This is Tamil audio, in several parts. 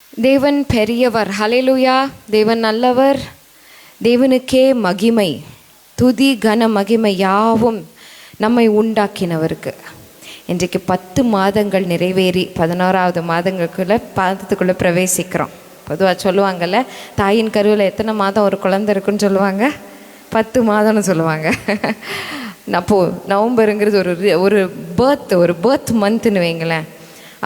தேவன் பெரியவர். ஹல்லேலூயா. தேவன் நல்லவர். தேவனுக்கே மகிமை, துதி கன மகிமை யாவும் நம்மை உண்டாக்கினவருக்கு. இன்றைக்கு 10 மாதங்கள் நிறைவேறி 11வது மாதத்துக்குள்ளே பிரவேசிக்கிறோம். பொதுவாக சொல்லுவாங்கள்ல, தாயின் கருவில் எத்தனை மாதம் ஒரு குழந்தை இருக்குன்னு சொல்லுவாங்க? 10 மாதம்னு சொல்லுவாங்க. அப்போது நவம்பருங்கிறது ஒரு பர்த் மந்த்னு வைங்களேன்.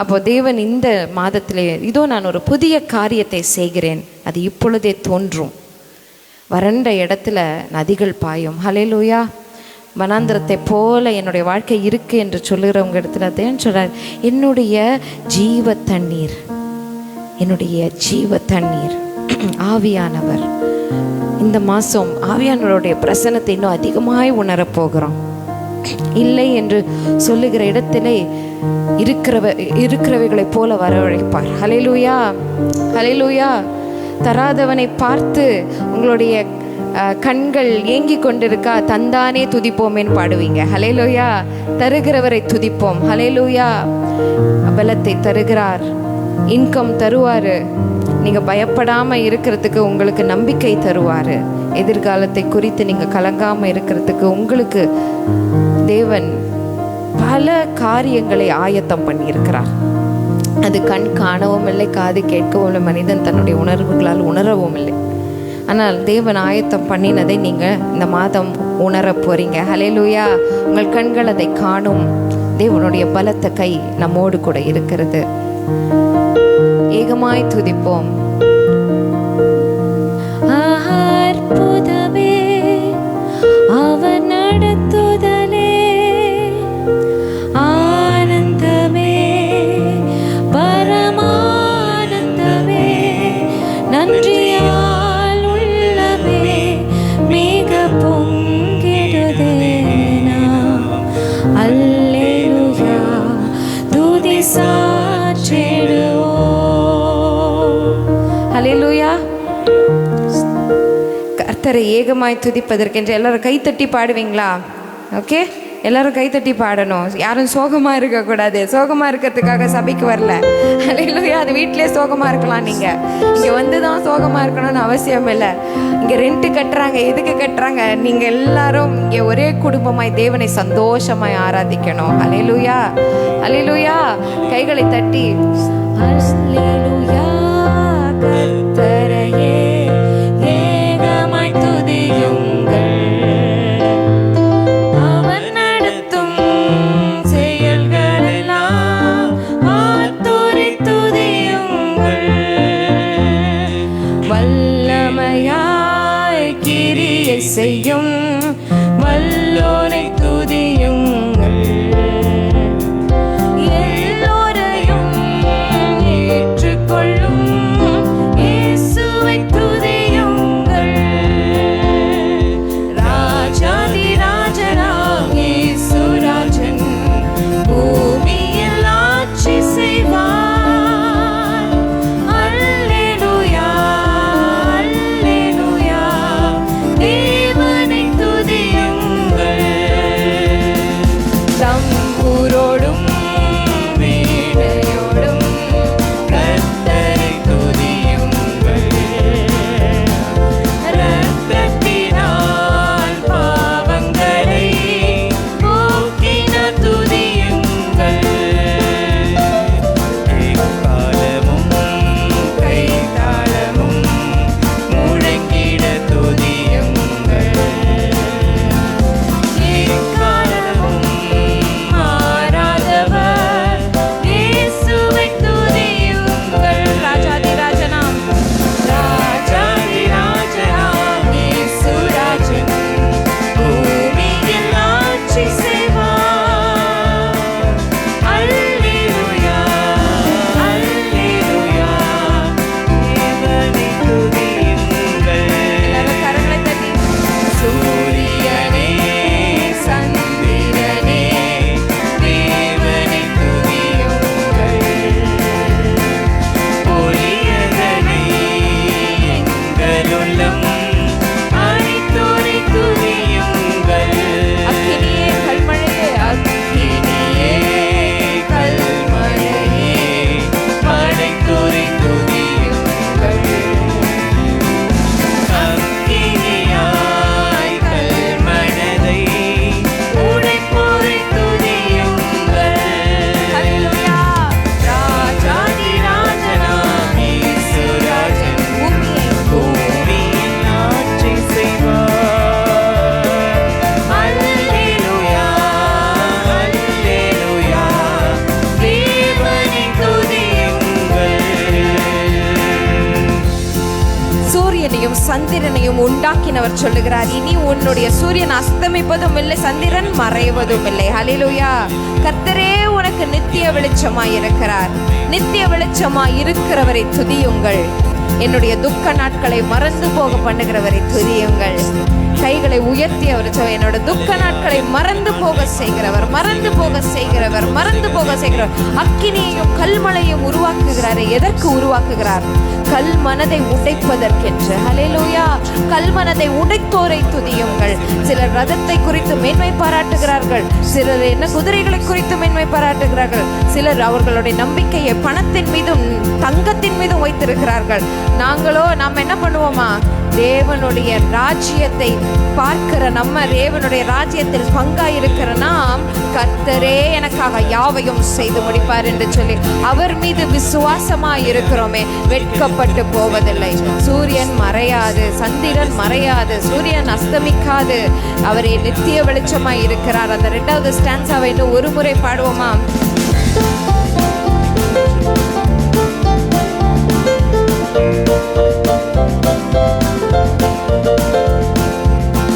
அப்போது தேவன் இந்த மாதத்திலே இதோ நான் ஒரு புதிய காரியத்தை செய்கிறேன், அது இப்பொழுதே தோன்றும், வறண்ட இடத்துல நதிகள் பாயும். ஹல்லேலூயா. வனாந்திரத்தை போல என்னுடைய வாழ்க்கை இருக்கு என்று சொல்லுகிறவங்க இடத்துல தேவன் சொல்றார், என்னுடைய ஜீவ தண்ணீர், என்னுடைய ஜீவ தண்ணீர் ஆவியானவர். இந்த மாதம் ஆவியானவருடைய பிரசன்னத்தை இன்னும் அதிகமாய் உணரப்போகிறோம். இல்லை என்று சொல்லுகிற இடத்திலே இருக்கிறவைகளைப் போல வரவழைப்பார். ஹல்லேலூயா, ஹல்லேலூயா. தராதவனை பார்த்து உங்களுடைய கண்கள் ஏங்கி கொண்டிருக்கா, தந்தானே துதிப்போமேன்னு பாடுவீங்க. ஹல்லேலூயா. தருகிறவரை துதிப்போம். ஹல்லேலூயா. பலத்தை தருகிறார், இன்கம் தருவார், நீங்கள் பயப்படாமல் இருக்கிறதுக்கு உங்களுக்கு நம்பிக்கை தருவார், எதிர்காலத்தை குறித்து நீங்கள் கலங்காமல் இருக்கிறதுக்கு உங்களுக்கு தேவன் பல காரியங்களை ஆயத்தம் பண்ணியிருக்கிறார். அது கண் காணவும் இல்லை, காது கேட்கவும் இல்லை, மனிதன் தன்னுடைய உணர்வுகளால் உணரவும் இல்லை. ஆனால் தேவன் ஆயத்தம் பண்ணினதை நீங்கள் இந்த மாதம் உணர போறீங்க. ஹல்லேலூயா. உங்கள் கண்கள் அதை காணும். தேவனுடைய பலத்த கை நம்மோடு கூட இருக்கிறது. ஏகமாய் துதிப்போம். அற்புதமே அவர் நடத்துதலே, ஆனந்தமே பரமானந்தமே, நன்றியால் உள்ளமே மிக பொங்கிடுதே நாம். அல்லேலூயா துதி சாற்றிடுவோம். ஹல்லேலூயா. கர்த்தரை ஏகமாய் துதிப்பதற்கென்று எல்லாரும் கைத்தட்டி பாடுவீங்களா? ஓகே, எல்லாரும் கைத்தட்டி பாடணும். யாரும் சோகமாக இருக்கக்கூடாது. சோகமாக இருக்கிறதுக்காக சபைக்கு வரல. ஹல்லேலூயா. அது வீட்டிலே சோகமாக இருக்கலாம். நீங்கள் இங்கே வந்து தான் சோகமாக இருக்கணும்னு அவசியம் இல்லை. இங்கே ரெண்ட்டு கட்டுறாங்க, எதுக்கு கட்டுறாங்க? நீங்கள் எல்லாரும் இங்கே ஒரே குடும்பமாய் தேவனை சந்தோஷமாய் ஆராதிக்கணும். ஹல்லேலூயா, ஹல்லேலூயா. கைகளை தட்டி அல்லேலூயா கர்த்தரையே ஏகமாய் துதியுங்கள், அவர் நடத்தும் செயல்களெல்லாம் ஆர்த்தூரி துதியுங்கள், வல்லமையாய் கிரியை செய்யும் வல்லோரை துதியுங்கள், எல்லோரையும் ஏற்றுக்கொள்ளும் இயேசுவை துதியுங்கள், ராஜாதி ராஜனாம் இயேசு ராஜன் பூமியில் ஆட்சி செய்வார். அல்லேலூயா, அல்லேலூயா. தேவனை துதியுங்கள், சந்திரனையும் உண்டாக்கினவர் சொல்லுகிறார், இனி உன்னுடைய சூரியன் அஸ்தமிப்பதும் இல்லை, சந்திரன் மறைவதும் இல்லை. ஹல்லேலூயா. கர்த்தரே உனக்கு நித்திய வெளிச்சமாய் இருக்கிறார். நித்திய வெளிச்சமாய் இருக்கிறவரை துதியுங்கள். என்னுடைய துக்க நாட்களை மறந்து போக பண்ணுகிறவரை துதியுங்கள். கைகளை உயர்த்தி அவர் என்னோட துக்க நாட்களை மறந்து போக செய்கிறவர், மறந்து போக செய்கிறவர், மறந்து போக செய்கிறவர். அக்கினியையும் கல்மலையும் உருவாக்குகிறார். எதற்கு உருவாக்குகிறார்? கல் மனதை உடைப்பதற்கென்று. ஹல்லேலூயா. கல் மனதை உடைத்தோரை துதியுங்கள். சிலர் ரதத்தை குறித்து மேன்மை பாராட்டுகிறார்கள், சிலர் என்ன குதிரைகளை குறித்து மேன்மை பாராட்டுகிறார்கள், சிலர் அவர்களுடைய நம்பிக்கையை பணத்தின் மீதும் தங்கத்தின் மீதும் வைத்திருக்கிறார்கள். நாம் என்ன பண்ணுவோமா? தேவனுடைய ராஜ்யத்தை பார்க்கிற நம்ம, தேவனுடைய ராஜ்யத்தில் பங்காயிருக்கிற நாம், கர்த்தரே எனக்காக யாவையும் செய்து முடிப்பார் என்று சொல்லி அவர் மீது விசுவாசமாய் இருக்கிறோமே, வெட்கப்பட்டு போவதில்லை. சூரியன் மறையாது, சந்திரன் மறையாது, சூரியன் அஸ்தமிக்காது. அவரே நித்திய வெளிச்சமாய் இருக்கிறார். அந்த 2வது ஸ்டான்ஸாவை இன்னும் ஒரு முறை பாடுவோமா?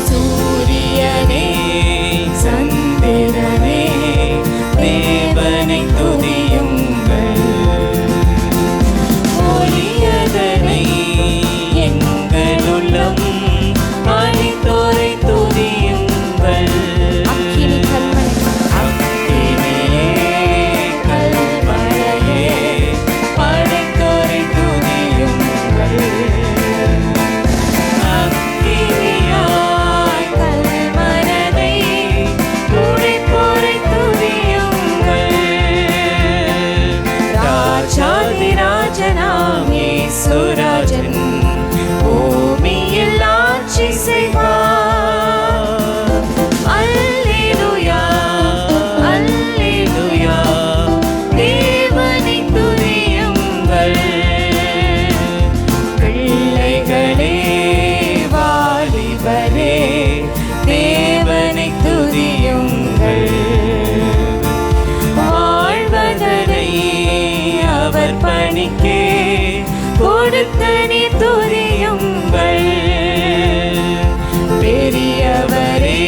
சூரியனே சந்திரனே தேவனை துதியுங்கள், ஒளியதனை எங்கள் உள்ளம் அளித்தோரை துதியுங்கள். அக்கினி கல்மலை, அக்கினியே கல்மழையே படைத்தோரை துதியுங்கள். அக்கினியாய் கல்மனதை உடைப்போரை துதியுங்கள். ராஜாதி ராஜனாம் இயேசு ராஜன் பூமியில் ஆட்சி செய்வார். அல்லேலூயா அல்லேலூயா தேவனை துதியுங்கள். பிள்ளைகளே வாலிபரே தேவனை துதியுங்கள். வாழ்வதனை அவர் பணிக்கே கொடுத்தனி துதியுங்கள். பெரியவரே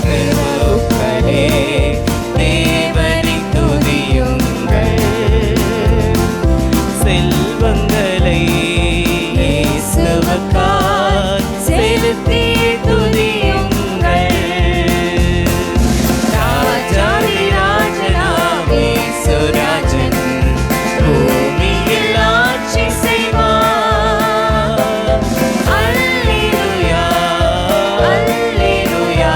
பிரபுக்களே தேவனை துதியுங்கள். செல்வங்களை இயேசுவுக்காய் செலுத்தி துதியுங்கள். ராஜாதி ராஜனாம் இயேசு ராஜன் பூமியில் ஆட்சி செய்வார். அல்லேலூயா அல்லேலூயா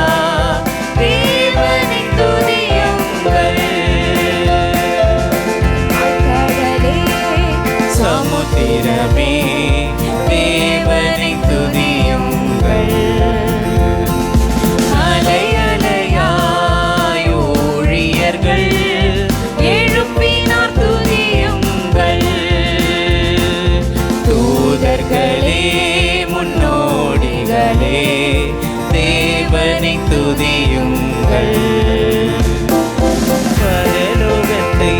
தேவனை துதியுங்கள். கடலே சமுத்திரமே தேவனை துதியுங்கள். அலை அலையாய் ஊழியர்கள் எழுப்பினார் துதியுங்கள். தூதர்களே முன்னோடிகளே தேவனை துதியுங்கள். பரலோகத்தை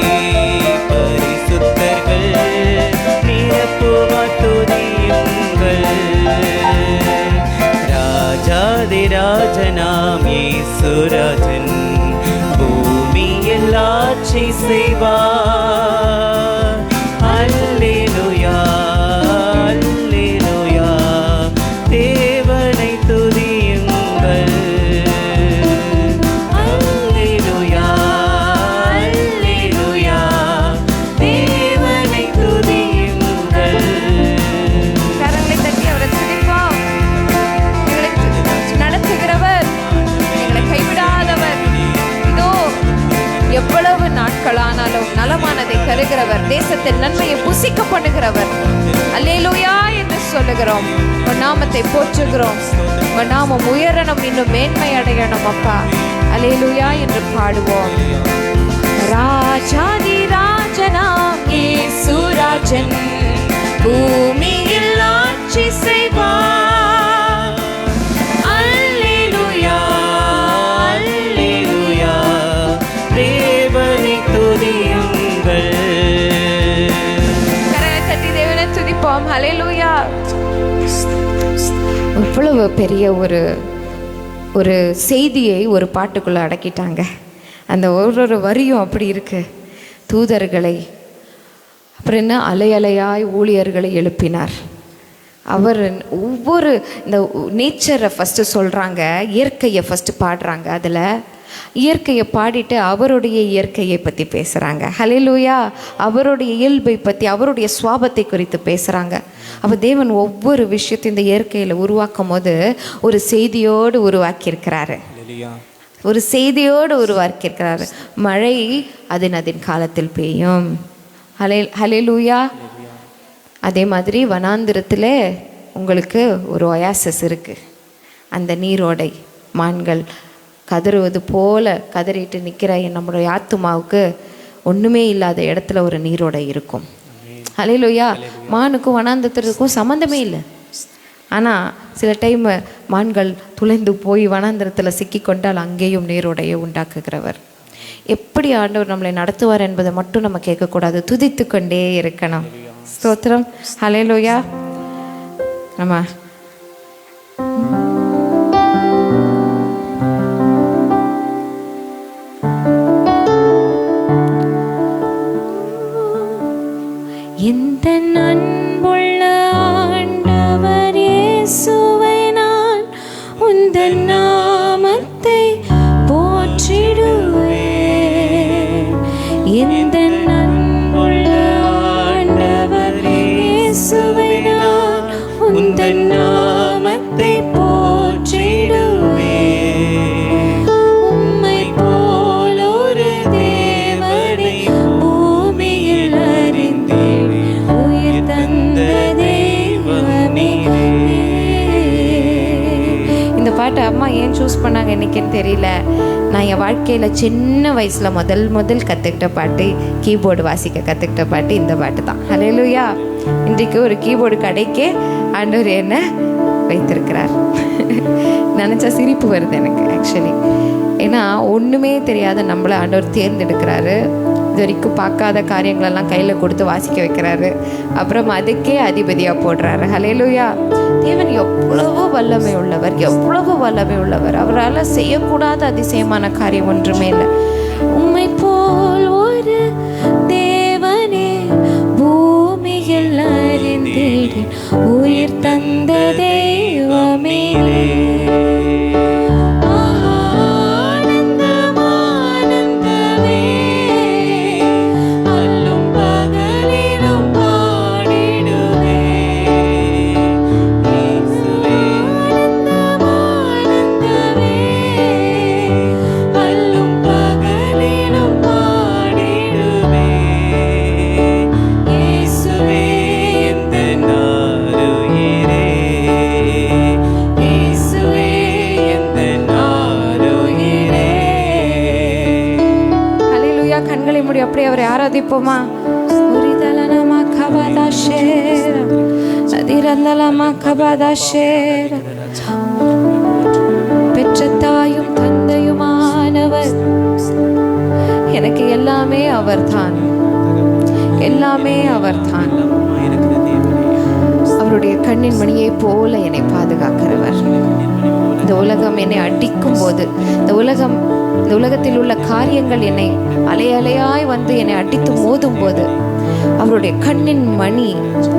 பரிசுத்தர்கள் நிரப்புவார் துதியுங்கள். ராஜாதி ராஜனாம் இயேசு ராஜன் பூமியில் ஆட்சி செய்வார். அல்லேலூயா அல்லேலூயா தேவனை துதியுங்கள். அல்லேலூயா அல்லேலூயா தேவனை துதியுங்கள். கரங்களை தட்டி அவரை துதிப்போம். எங்களை நடத்துகிறவர், எங்களை கைவிடாதவர், இதோ எவ்வளவு நாட்களானாலும் நலமானதை தருகிறவர், தேசத்தின் நன்மையை புசிக்க பண்ணுகிறவர். அல்லேலூயா என்று சொல்லுகிறோம். உன் நாமத்தை போற்றுகிறோம். உன் நாமம் உயரணும், இன்னும் மேன்மை அடையணும் அப்பா. அல்லேலூயா என்று பாடுவோம். ராஜாதி ராஜனாம் இயேசு ராஜன் பூமியில் ஆட்சி செய்வார். அல்லேலூயா அல்லேலூயா தேவனை துதியுங்கள். கரங்களை தட்டி தேவனை துதிப்போம். ஆராதிப்போம். ஹல்லேலூயா. இவ்வளவு பெரிய ஒரு செய்தியை ஒரு பாட்டுக்குள்ளே அடக்கிட்டாங்க. அந்த ஒரு வரியும் அப்படி இருக்கு. தூதர்களை, அப்புறம் என்ன, அலையாய் ஊழியர்களை எழுப்பினார். அவர் ஒவ்வொரு இந்த நேச்சரை ஃபஸ்ட்டு சொல்கிறாங்க, இயற்கையை ஃபஸ்ட்டு பாடுறாங்க. அதில் இயற்கையை பாடிட்டு அவருடைய இயற்கையை பற்றி பேசுகிறாங்க. ஹல்லேலூயா. அவருடைய இயல்பை பற்றி, அவருடைய சுவாபத்தை குறித்து பேசுகிறாங்க. அப்போ தேவன் ஒவ்வொரு விஷயத்தையும் இந்த இயற்கையில் உருவாக்கும் போது ஒரு செய்தியோடு உருவாக்கியிருக்கிறாரு. ஒரு செய்தியோடு உருவாக்கியிருக்கிறாரு. மழை அதன் காலத்தில் பெய்யும். ஹல்லேலூயா. அதே மாதிரி வனாந்திரத்தில் உங்களுக்கு ஒரு ஒயாசஸ் இருக்குது. அந்த நீரோடை, மான்கள் கதறுவது போல கதறிட்டு நிற்கிற நம்மளுடைய ஆத்துமாவுக்கு ஒன்றுமே இல்லாத இடத்துல ஒரு நீரோடை இருக்கும். ஹல்லேலூயா. மானுக்கும் வனாந்திரத்திற்கும் சம்மந்தமே இல்லை. ஆனால் சில டைம் மான்கள் துளைந்து போய் வனாந்திரத்தில் சிக்கி கொண்டால் அங்கேயும் நீரோடையை உண்டாக்குகிறவர். எப்படி ஆண்டவர் நம்மளை நடத்துவார் என்பதை மட்டும் நம்ம கேட்கக்கூடாது, துதித்து கொண்டே இருக்கணும். ஸ்தோத்திரம். ஹல்லேலூயா. நம்ம எந்த அன்புள்ள ஆண்டவர் இயேசுவை நான் உந்தன் நாமத்தை போற்றிடுவேன். எந்த அன்புள்ள ஆண்டவர் இயேசுவை நான் உந்தன் நாமத்தை போற்றிடுவேன். உம்மை போல் ஒரு தேவனை பூமியில் அறிந்தேன், உயிர் தந்த தெய்வம் நீரே. இந்த பாட்டை அம்மா ஏன் சூஸ் பண்ணாங்க இன்னைக்குன்னு தெரியல. நான் என் வாழ்க்கையில் சின்ன வயசில் முதல் கற்றுக்கிட்ட பாட்டு, கீபோர்டு வாசிக்க கற்றுக்கிட்ட பாட்டு இந்த பாட்டு தான். ஹல்லேலூயா. இன்றைக்கு ஒரு கீபோர்டு கடைக்கே ஆண்டவர் என்ன வைத்திருக்கிறார். நினச்சா சிரிப்பு வருது எனக்கு ஆக்சுவலி. ஏன்னா ஒன்றுமே தெரியாத நம்மளை ஆண்டவர் தேர்ந்தெடுக்கிறாரு. இது வரைக்கும் பார்க்காத காரியங்களெல்லாம் கையில் கொடுத்து வாசிக்க வைக்கிறாரு. அப்புறம் அதுக்கே அதிபதியாக போடுறாரு. ஹல்லேலூயா. தேவன் எவ்வளவோ வல்லமை உள்ளவர், எவ்வளவோ வல்லமை உள்ளவர். அவரால் செய்யக்கூடாத அதிசயமான காரியம் ஒன்றுமே இல்லை. உம்மை போல் ஒரு தேவனே பூமியில் அறிந்தேன், உயிர் தந்த தெய்வமே. கண்களை மூடி அப்படியே அவரை ஆராதிப்போமா? பெற்ற தாயும் தந்தையுமானவர், எனக்கு எல்லாமே அவர்தான், எல்லாமே அவர்தான். அவருடைய கண்ணின் மணியை போல என்னை பாதுகாக்கிறவர். இந்த உலகம் என்னை அடிக்கும் போது, இந்த உலகத்தில் உள்ள காரியங்கள் என்னை அலையாய் வந்து என்னை அடித்து மோதும் போது, அவருடைய கண்ணின் மணி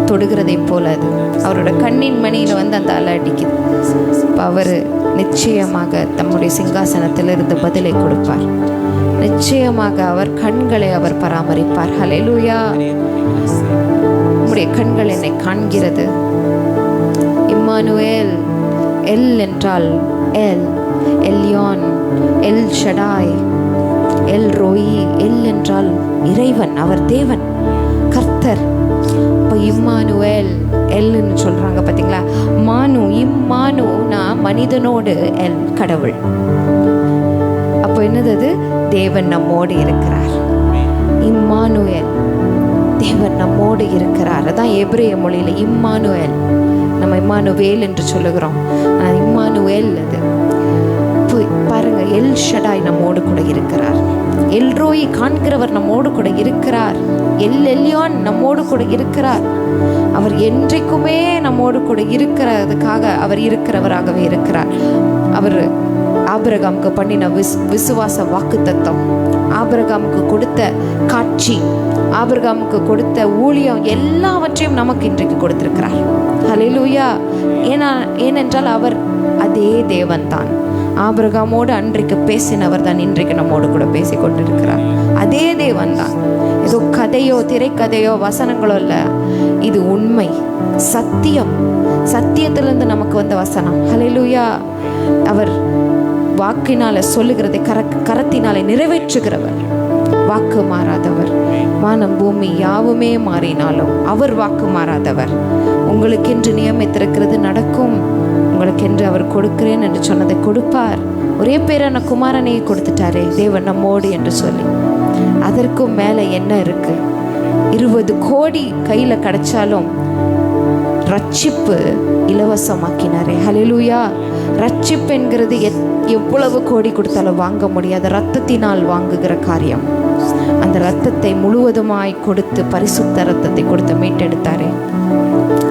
தொடுகிறதை போல அது அவருடைய கண்ணின் மணியில் வந்து அந்த அலை அடிக்குது. இப்போ அவர் நிச்சயமாக தம்முடைய சிங்காசனத்திலிருந்து பதிலை கொடுப்பார். நிச்சயமாக அவர் கண்களை அவர் பராமரிப்பார். ஹல்லேலூயா. உம்முடைய கண்கள் என்னை காண்கிறது. இம்மானுவேல், எல் என்றால் L, Elyon, L Shaddai, L Roi. L என்றால் இறைவன், அவர் தேவன், கர்த்தர். இப்போ இம்மானுவேல் எல்ன்னு சொல்கிறாங்க பார்த்தீங்களா? மானு, இம்மானுனா மனிதனோடு எல் கடவுள். அப்போ என்னது அது? தேவன் நம்மோடு இருக்கிறார். இம்மானுவேல், தேவன் நம்மோடு இருக்கிறார். அதான் எபிரேய மொழியில் இம்மானுவேல். நம்ம இம்மானுவேல் என்று சொல்லுகிறோம், ஆனால் இம்மானுவேல் அது. பாருங்க, எல் ஷடாய் நம்மோடு கூட இருக்கிறார். எல் ரோயி, காண்கிறவர் நம்மோடு கூட இருக்கிறார். எல் எல்யோன் நம்மோடு கூட இருக்கிறார். அவர் என்றைக்குமே நம்மோடு கூட இருக்கிறதுக்காக அவர் இருக்கிறவராகவே இருக்கிறார். அவர் ஆபிரகாமுக்கு பண்ணின விசுவாச வாக்குத்தத்தம், ஆபிரகாமுக்கு கொடுத்த காட்சி, ஆபிரகாமுக்கு கொடுத்த ஊழியம் எல்லாவற்றையும் நமக்கு இன்றைக்கு கொடுத்திருக்கிறார். ஹல்லேலூயா. ஏனென்றால் அவர் அதே தேவன்தான். ஆபிரகாமோடு அன்றைக்கு பேசினவர் தான் இன்றைக்கு நம்மோடு கூட பேசி கொண்டிருக்கிறார். அதே தேவன் தான். ஏதோ கதையோ திரைக்கதையோ வசனங்களோ இல்லை, இது உண்மை, சத்தியம். சத்தியத்திலிருந்து நமக்கு வந்த வசனம். ஹல்லேலூயா. அவர் வாக்கினால சொல்லுகிறதை கரத்தினாலே நிறைவேற்றுகிறவர், வாக்கு மாறாதவர். வானம் பூமி யாவுமே மாறினாலும் அவர் வாக்கு மாறாதவர். உங்களுக்கென்று நியமித்திருக்கிறது நடக்கும். உங்களுக்கென்று அவர் கொடுக்கிறேன் என்று சொன்னதை கொடுப்பார். ஒரே பேரான குமாரனையே கொடுத்துட்டாரே தேவன் நம்மோடு என்று சொல்லி, அதற்கும் மேலே என்ன இருக்கு? 20 கோடி கையில் கிடைச்சாலும் ரட்சிப்பு இலவசமாக்கினாரே. ஹல்லேலூயா. ரட்சிப்பு என்கிறது எவ்வளவு கோடி கொடுத்தாலும் வாங்க முடியாத இரத்தத்தினால் வாங்குகிற காரியம். அந்த இரத்தத்தை முழுவதுமாய் கொடுத்து, பரிசுத்த இரத்தத்தை கொடுத்து மீட்டெடுத்தாரே.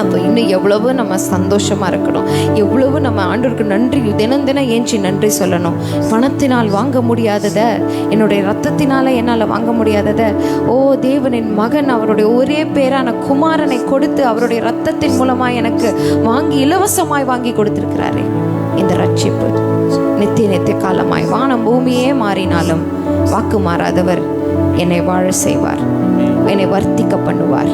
அப்போ இன்னும் எவ்வளவு நம்ம சந்தோஷமா இருக்கணும், எவ்வளவு நம்ம ஆண்டவருக்கு நன்றி தினம் தினம் ஏஞ்சி நன்றி சொல்லணும். பணத்தினால் வாங்க முடியாததை, என்னுடைய இரத்தத்தினால என்னால் வாங்க முடியாததை, ஓ தேவனின் மகன் அவருடைய ஒரே பேரான குமாரனை கொடுத்து அவருடைய இரத்தத்தின் மூலமாக எனக்கு வாங்கி இலவசமாய் வாங்கி கொடுத்திருக்கிறாரே. இந்த ரட்சிப்பு நித்திய காலமாய் வானம் பூமியே மாறினாலும் வாக்கு மாறாதவர் என்னை வாழ செய்வார், என்னை வர்த்திக்க பண்ணுவார்.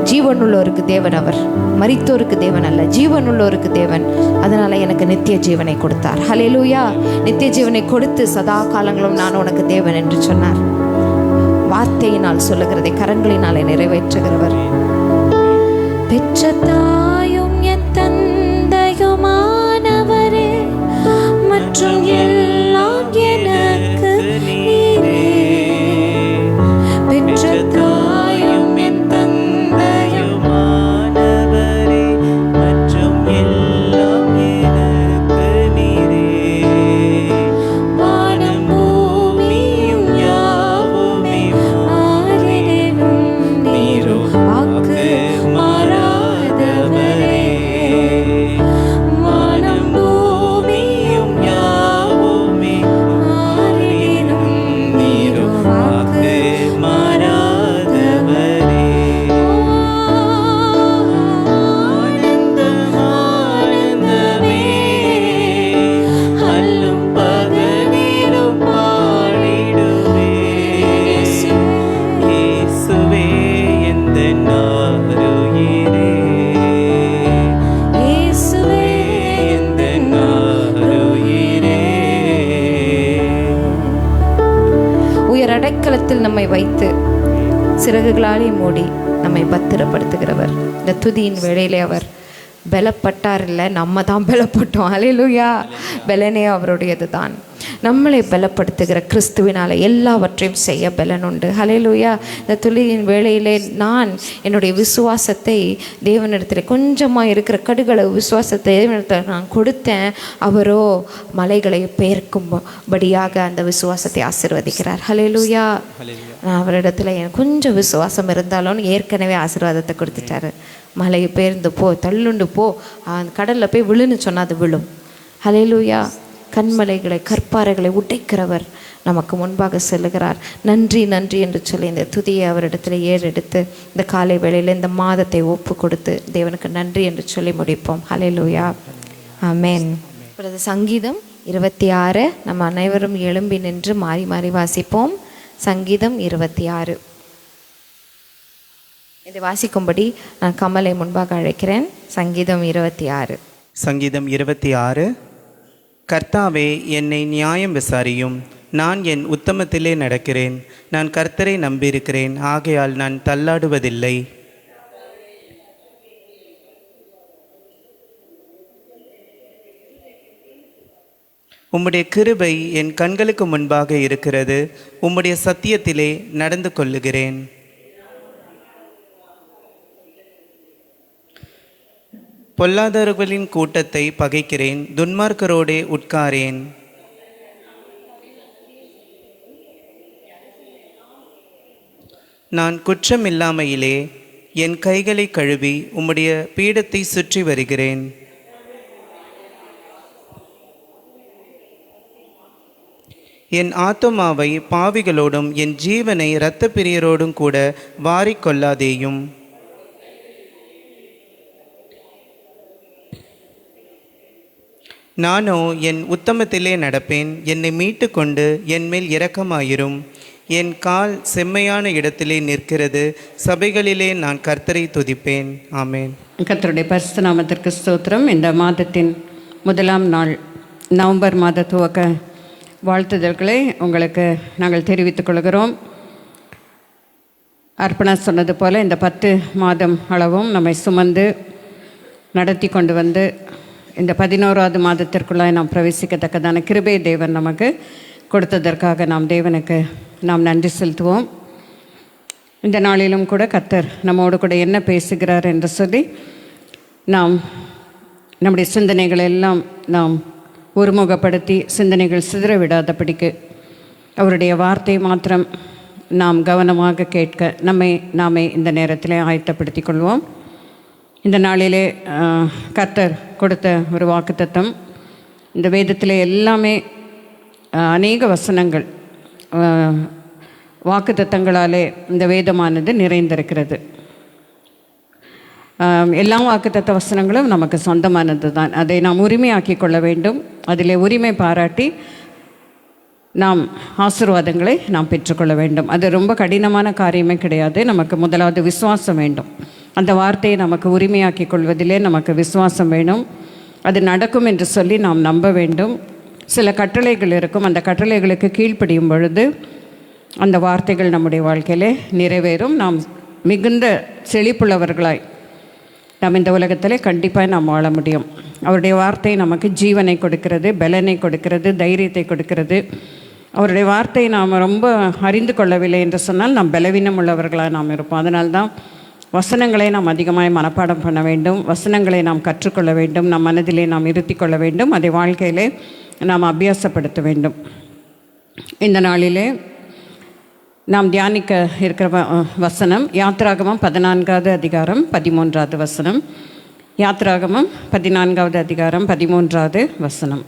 ஜீவனுள்ளோருக்கு தேவன் அவர், மரித்தோருக்கு தேவன் அல்ல, ஜீவனுள்ளோருக்கு தேவன். அதனால எனக்கு நித்திய ஜீவனை கொடுத்தார். ஹல்லேலூயா. நித்திய ஜீவனை கொடுத்து சதா காலங்களும் நான் உனக்கு தேவன் என்று சொன்னார். வார்த்தையினால் சொல்லுகிறதை கரங்களினாலே நிறைவேற்றுகிறவர். பெற்ற தாயும் என் தந்தையுமானவரே, மற்றும் எல்லாம் எனக்கு நீரே. பெற்ற தாயும் என் தந்தையுமானவரே, மற்றும் எல்லாம் எனக்கு நீரே. வானம் பூமியும் யாவுமே மாறினும் நீரோ வாக்கு மாறாதவரே. வானம் பூமியும் யாவுமே மாறினும் நீரோ வாக்கு மாறாதவரே. ஆனந்தமே அல்லும் பகலிலும் பாடிடுவே. இயேசுவே எந்தன் ஆருயிரே, இயேசுவே எந்தன் ஆருயிரே. உயர் அடைக்கலத்தில் நம்மை வைத்து சிறகுகளாலே மூடி நம்மை பத்திரப்படுத்துகிறவர். இந்த துதியின் வேளையிலே அவர் பலப்பட்டார் இல்லை, நம்ம தான் பலப்பட்டோம். ஹல்லேலூயா. பலனே அவருடையது தான். நம்மளை பலப்படுத்துகிற கிறிஸ்துவினால் எல்லாவற்றையும் செய்ய பலன் உண்டு. ஹல்லேலூயா. இந்த துதியின் வேளையிலே நான் என்னுடைய விசுவாசத்தை தேவனிடத்தில் கொஞ்சமாக இருக்கிற கடுகளவு விசுவாசத்தை தேவனிடத்தில் நான் கொடுத்தேன். அவரோ மலைகளை பெயர்க்கும்படியாக அந்த விசுவாசத்தை ஆசீர்வதிக்கிறார். ஹல்லேலூயா. நான் அவரிடத்துல எனக்கு கொஞ்சம் விசுவாசம் இருந்தாலும் ஏற்கனவே ஆசீர்வாதத்தை கொடுத்துட்டாரு. மலையை பெயர்ந்து போ, தள்ளுண்டு போ, அந்த கடலில் போய் விழுன்னு சொன்னால் அது விழும். ஹல்லேலூயா. கண்மலைகளை கற்பாறைகளை உடைக்கிறவர் நமக்கு முன்பாக செல்லுகிறார். நன்றி நன்றி என்று சொல்லி இந்த துதியை அவரிடத்தில் ஏறெடுத்து இந்த காலை வேளையில் இந்த மாதத்தை ஒப்பு கொடுத்து தேவனுக்கு நன்றி என்று சொல்லி முடிப்போம். ஹல்லேலூயா. ஆமென். இப்பொழுது சங்கீதம் 26 நம்ம அனைவரும் எழும்பி நின்று மாறி மாறி வாசிப்போம். சங்கீதம் 26. இதை வாசிக்கும்படி நான் கமலை முன்பாக அழைக்கிறேன். சங்கீதம் 26. சங்கீதம் 26. கர்த்தாவே, என்னை நியாயம் விசாரியும். நான் என் உத்தமத்திலே நடக்கிறேன். நான் கர்த்தரை நம்பியிருக்கிறேன், ஆகையால் நான் தள்ளாடுவதில்லை. உம்முடைய கிருபை என் கண்களுக்கு முன்பாக இருக்கிறது. உம்முடைய சத்தியத்திலே நடந்து கொள்ளுகிறேன். பொல்லாதவர்களின் கூட்டத்தை பகைக்கிறேன், துன்மார்க்கரோடே உட்காரேன். நான் குற்றமில்லாமையிலே என் கைகளை கழுவி உம்முடைய பீடத்தை சுற்றி வருகிறேன். என் ஆத்துமாவை பாவிகளோடும் என் ஜீவனை இரத்த பிரியரோடும் கூட வாரிக்கொள்ளாதேயும். நானோ என் உத்தமத்திலே நடப்பேன். என்னை மீட்டு கொண்டு என் மேல் இரக்கமாயிரும். என் கால் செம்மையான இடத்திலே நிற்கிறது. சபைகளிலே நான் கர்த்தரை துதிப்பேன். ஆமேன். கர்த்தருடைய பரிசுத்த நாமத்திற்கு ஸ்தோத்திரம். இந்த மாதத்தின் முதலாம் நாள் நவம்பர் மாத துவக்க வாழ்த்துதல்களை உங்களுக்கு நாங்கள் தெரிவித்துக் கொள்கிறோம். அர்ப்பணா சொன்னது போல் இந்த 10 மாதம் அளவும் நம்மை சுமந்து நடத்தி கொண்டு வந்து இந்த 11வது மாதத்திற்குள்ளாய் நாம் பிரவேசிக்கத்தக்கதான கிருபை தேவன் நமக்கு கொடுத்ததற்காக நாம் தேவனுக்கு நாம் நன்றி செலுத்துவோம். இந்த நாளிலும் கூட கர்த்தர் நம்மோடு கூட என்ன பேசுகிறார் என்று சொல்லி நாம் நம்முடைய சிந்தனைகளை எல்லாம் நாம் ஒருமுகப்படுத்தி சிந்தனைகள் சிதற விடாதபடிக்கு அவருடைய வார்த்தை மாத்திரம் நாம் கவனமாக கேட்க நாமே இந்த நேரத்தில் ஆயத்தப்படுத்திக் கொள்வோம். இந்த நாளிலே கர்த்தர் கொடுத்த ஒரு வாக்குத்தத்தம், இந்த வேதத்தில் எல்லாமே அநேக வசனங்கள் வாக்குத்தத்தங்களாலே இந்த வேதமானது நிறைந்திருக்கிறது. எல்லா வாக்குத்தத்த வசனங்களும் நமக்கு சொந்தமானது தான். அதை நாம் உரிமையாக்கி கொள்ள வேண்டும். அதில் உரிமை பாராட்டி நாம் ஆசீர்வாதங்களை நாம் பெற்றுக்கொள்ள வேண்டும். அது ரொம்ப கடினமான காரியமே கிடையாது. நமக்கு முதலாவது விசுவாசம் வேண்டும். அந்த வார்த்தையை நமக்கு உரிமையாக்கி கொள்வதிலே நமக்கு விசுவாசம் வேணும். அது நடக்கும் என்று சொல்லி நாம் நம்ப வேண்டும். சில கட்டளைகள் இருக்கும். அந்த கட்டளைகளுக்கு கீழ்ப்படியும் பொழுது அந்த வார்த்தைகள் நம்முடைய வாழ்க்கையிலே நிறைவேறும். நாம் மிகுந்த செழிப்புள்ளவர்களாய் நாம் இந்த உலகத்தில் கண்டிப்பாக நாம் வாழ முடியும். அவருடைய வார்த்தை நமக்கு ஜீவனை கொடுக்கிறது, பலனை கொடுக்கிறது, தைரியத்தை கொடுக்கிறது. அவருடைய வார்த்தையை நாம் ரொம்ப அறிந்து கொள்ளவில்லை என்று சொன்னால் நாம் பலவீனம் உள்ளவர்களாக நாம் இருப்போம். அதனால்தான் வசனங்களை நாம் அதிகமாக மனப்பாடம் பண்ண வேண்டும். வசனங்களை நாம் கற்றுக்கொள்ள வேண்டும். நம் மனதிலே நாம் இருத்தி கொள்ள வேண்டும். அதை வாழ்க்கையிலே நாம் அபியாசப்படுத்த வேண்டும். இந்த நாளிலே நாம் தியானிக்க இருக்கிற வசனம் யாத்ராகமம் 14வது அதிகாரம் 13வது வசனம். யாத்ராகமம் 14வது அதிகாரம் 13வது வசனம்.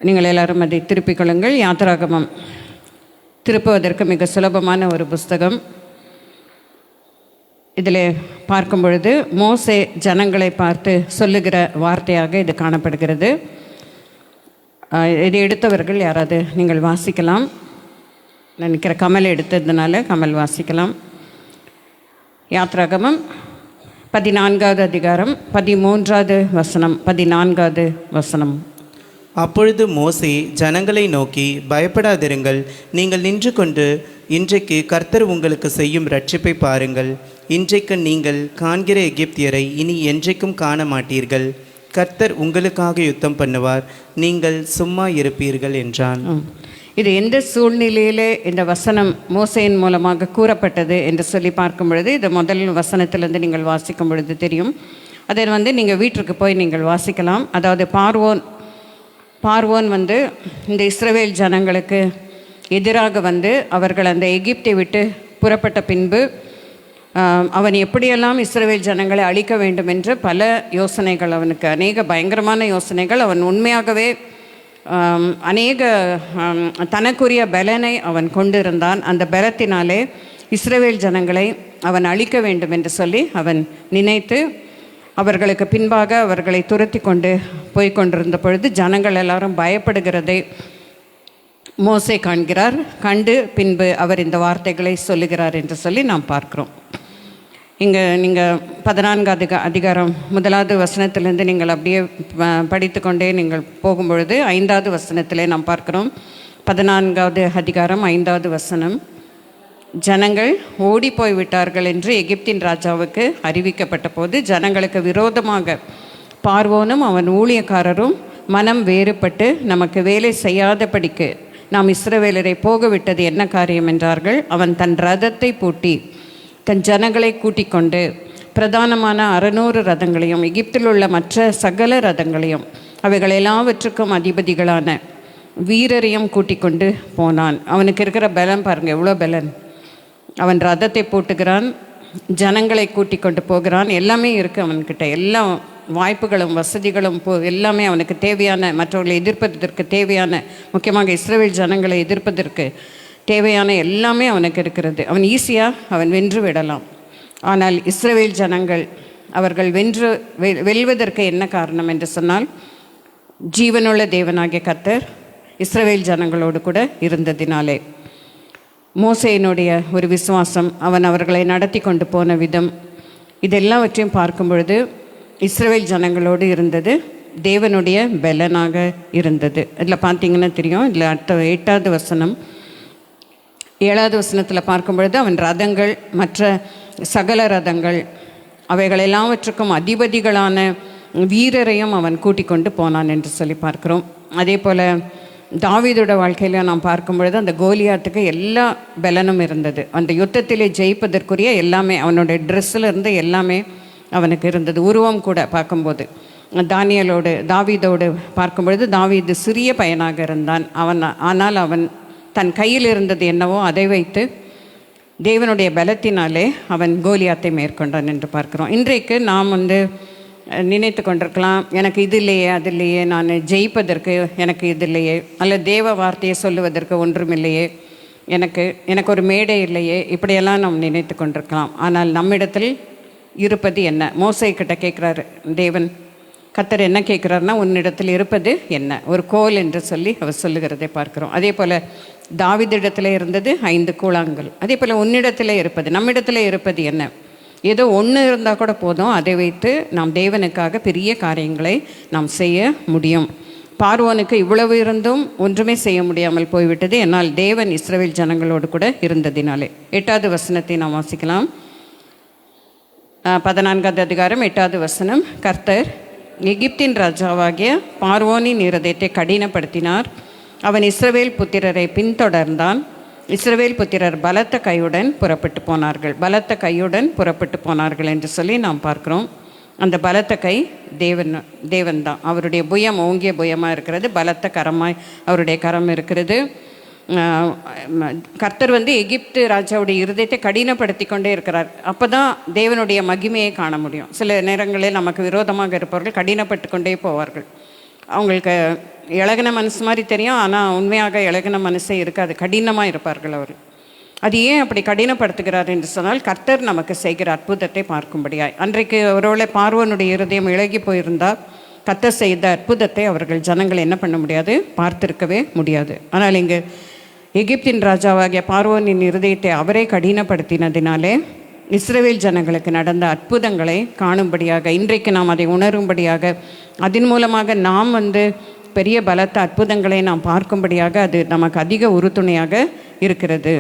நீங்கள் எல்லாரும் அதை திருப்பிக் கொள்ளுங்கள். யாத்ராகமம் திருப்புவதற்கு மிக சுலபமான ஒரு புஸ்தகம். இதில் பார்க்கும் பொழுது மோசே ஜனங்களை பார்த்து சொல்லுகிற வார்த்தையாக இது காணப்படுகிறது. இதை எடுத்தவர்கள் யாராவது நீங்கள் வாசிக்கலாம். நினைக்கிற கமல் எடுத்ததுனால கமல் வாசிக்கலாம். யாத்ராகமம் 14வது அதிகாரம் 13வது வசனம் 14வது வசனம். அப்பொழுது மோசே ஜனங்களை நோக்கி, பயப்படாதிருங்கள், நீங்கள் நின்று கொண்டு இன்றைக்கு கர்த்தர் உங்களுக்கு செய்யும் இரட்சிப்பை பாருங்கள். இன்றைக்கு நீங்கள் காண்கிற எகிப்தியரை இனி என்றைக்கும் காண மாட்டீர்கள். கர்த்தர் உங்களுக்காக யுத்தம் பண்ணுவார், நீங்கள் சும்மா இருப்பீர்கள் என்றான். இது எந்த சூழ்நிலையிலே இந்த வசனம் மோசையின் மூலமாக கூறப்பட்டது என்று சொல்லி பார்க்கும் பொழுது, இது முதல் வசனத்திலிருந்து நீங்கள் வாசிக்கும் பொழுது தெரியும். அதை நீங்கள் வீட்டிற்கு போய் நீங்கள் வாசிக்கலாம். அதாவது பார்வோன் இந்த இஸ்ரவேல் ஜனங்களுக்கு எதிராக அவர்கள் அந்த எகிப்தை விட்டு புறப்பட்ட பின்பு அவன் எப்படியெல்லாம் இஸ்ரவேல் ஜனங்களை அழிக்க வேண்டும் என்று பல யோசனைகள், அவனுக்கு அநேக பயங்கரமான யோசனைகள். அவன் உண்மையாகவே அநேக தனக்குரிய பலனை அவன் கொண்டிருந்தான். அந்த பலத்தினாலே இஸ்ரவேல் ஜனங்களை அவன் அழிக்க வேண்டும் என்று சொல்லி அவன் நினைத்து அவர்களுக்கு பின்பாக அவர்களை துரத்தி கொண்டு போய் கொண்டிருந்த பொழுது ஜனங்கள் எல்லாரும் பயப்படுகிறதை மோசே காண்கிறார். கண்டு பின்பு அவர் இந்த வார்த்தைகளை சொல்லுகிறார் என்று சொல்லி நாம் பார்க்கிறோம். இங்கே நீங்கள் 14வது அதிகாரம் 1வது வசனத்திலேருந்து நீங்கள் அப்படியே படித்து கொண்டே நீங்கள் போகும்பொழுது 5வது வசனத்திலே நாம் பார்க்கிறோம். 14வது அதிகாரம் 5வது வசனம். ஜனங்கள் ஓடி போய் விட்டார்கள் என்று எகிப்தின் ராஜாவுக்கு அறிவிக்கப்பட்ட போது ஜனங்களுக்கு விரோதமாக பார்வோனும் அவன் ஊழியக்காரரும் மனம் வேறுபட்டு நமக்கு வேலை செய்யாதபடிக்கு நாம் இஸ்ரவேலரை போக விட்டது என்ன காரியம் என்றார்கள். அவன் தன் ரதத்தை பூட்டி தன் ஜனங்களை கூட்டிக் கொண்டு பிரதானமான 600 ரதங்களையும் எகிப்தில் உள்ள மற்ற சகல ரதங்களையும் அவைகள் எல்லாவற்றுக்கும் அதிபதிகளான வீரரையும் கூட்டிக் கொண்டு போனான். அவனுக்கு இருக்கிற பலம் பாருங்கள், எவ்வளோ பலன். அவன் ரதத்தை பூட்டுகிறான், ஜனங்களை கூட்டி கொண்டு போகிறான். எல்லாமே இருக்குது அவன்கிட்ட, எல்லா வாய்ப்புகளும் வசதிகளும் எல்லாமே அவனுக்கு தேவையான, மற்றவர்களை எதிர்ப்பதற்கு தேவையான, முக்கியமாக இஸ்ரவேல் ஜனங்களை எதிர்ப்பதற்கு தேவையான எல்லாமே அவனுக்கு இருக்கிறது. அவன் ஈஸியாக அவன் வென்று விடலாம். ஆனால் இஸ்ரவேல் ஜனங்கள் அவர்கள் வெல்வதற்கு என்ன காரணம் என்று சொன்னால், ஜீவனுள்ள தேவனாகிய கர்த்தர் இஸ்ரவேல் ஜனங்களோடு கூட இருந்ததினாலே. மோசேயினுடைய ஒரு விசுவாசம், அவன் அவர்களை நடத்தி கொண்டு போன விதம், இதெல்லாவற்றையும் பார்க்கும் பொழுது இஸ்ரவேல் ஜனங்களோடு இருந்தது தேவனுடைய பலனாக இருந்தது. இதில் பார்த்தீங்கன்னா தெரியும். இதில் அடுத்த 8வது வசனம், 7வது வசனத்தில் பார்க்கும் பொழுது அவன் ரதங்கள், மற்ற சகல ரதங்கள், அவைகள் எல்லாவற்றுக்கும் அதிபதிகளான வீரரையும் அவன் கூட்டிக் கொண்டு போனான் என்று சொல்லி பார்க்கிறோம். அதே போல் தாவீதோட வாழ்க்கையில் நாம் பார்க்கும் பொழுது அந்த கோலியாத்துக்கு எல்லா பலனும் இருந்தது. அந்த யுத்தத்திலே ஜெயிப்பதற்குரிய எல்லாமே, அவனுடைய ட்ரெஸ்ஸில் இருந்து எல்லாமே அவனுக்கு இருந்தது. உருவம் கூட பார்க்கும்போது தாவீதோடு பார்க்கும் பொழுது தாவீது சிறிய பையனாக இருந்தான். ஆனால் அவன் தன் கையில் இருந்தது என்னவோ அதை வைத்து தேவனுடைய பலத்தினாலே அவன் கோலியாத்தை மேற்கொண்டான் என்று பார்க்கிறோம். இன்றைக்கு நாம் நினைத்து கொண்டிருக்கலாம், எனக்கு இது இல்லையே அது இல்லையே, நான் ஜெயிப்பதற்கு எனக்கு இது இல்லையே, அல்ல தேவ வார்த்தையை சொல்லுவதற்கு ஒன்றுமில்லையே, எனக்கு ஒரு மேடை இல்லையே, இப்படியெல்லாம் நாம் நினைத்து கொண்டிருக்கலாம். ஆனால் நம்மிடத்தில் இருப்பது என்ன? மோசே கிட்ட கேட்குறாரு தேவன், கர்த்தர் என்ன கேட்குறாருன்னா, உன்னிடத்தில் இருப்பது என்ன? ஒரு கோல் என்று சொல்லி அவர் சொல்லுகிறதை பார்க்கிறோம். அதே போல் தாவீதிடத்தில் இருந்தது 5 கூழாங்கல். அதே போல் உன்னிடத்தில் இருப்பது, நம்மிடத்தில் இருப்பது என்ன? ஏதோ ஒன்று இருந்தால் கூட போதும், அதை வைத்து நாம் தேவனுக்காக பெரிய காரியங்களை நாம் செய்ய முடியும். பார்வோனுக்கு இவ்வளவு இருந்தும் ஒன்றுமே செய்ய முடியாமல் போய்விட்டது. என்னால் தேவன் இஸ்ரவேல் ஜனங்களோடு கூட இருந்ததினாலே. 8வது வசனத்தை நாம் வாசிக்கலாம். 14வது அதிகாரம் 8வது வசனம். கர்த்தர் எகிப்தின் ராஜாவாகிய பார்வோனின் இருதயத்தை கடினப்படுத்தினார். அவன் இஸ்ரவேல் புத்திரரை பின்தொடர்ந்தான். இஸ்ரவேல் புத்திரர் பலத்த கையுடன் புறப்பட்டு போனார்கள் என்று சொல்லி நாம் பார்க்கிறோம். அந்த பலத்த கை தேவன் தான். அவருடைய புயம் ஓங்கிய புயமாக இருக்கிறது, பலத்த கரமாய் அவருடைய கரம் இருக்கிறது. கர்த்தர் எகிப்து ராஜாவுடைய இருதயத்தை கடினப்படுத்தி கொண்டே இருக்கிறார். அப்போ தான் தேவனுடைய மகிமையை காண முடியும். சில நேரங்களில் நமக்கு விரோதமாக இருப்பவர்கள் கடினப்பட்டு கொண்டே போவார்கள். அவங்களுக்கு இலகின மனசு மாதிரி தெரியும், ஆனால் உண்மையாக இலகின மனசே இருக்காது, கடினமாக இருப்பார்கள் அவர். அது ஏன் அப்படி கடினப்படுத்துகிறார் என்று சொன்னால், கர்த்தர் நமக்கு செய்கிற அற்புதத்தை பார்க்கும்படியாய். அன்றைக்கு ஒருவேளை பார்வோனுடைய இருதயம் இழகி போயிருந்தால் கர்த்தர் செய்த அற்புதத்தை அவர்கள் ஜனங்கள் என்ன பண்ண முடியாது, பார்த்திருக்கவே முடியாது. ஆனால் இங்கு எகிப்தின் ராஜாவாகிய பார்வோனின் இருதயத்தை அவரே கடினப்படுத்தினதினாலே இஸ்ரவேல் ஜனங்களுக்கு நடந்த அற்புதங்களை காணும்படியாக, இன்றைக்கு நாம் அதை உணரும்படியாக, அதன் மூலமாக நாம் பெரிய பலத்த அற்புதங்களை நாம் பார்க்கும்படியாக அது நமக்கு அதிக உறுதுணையாக இருக்கிறது.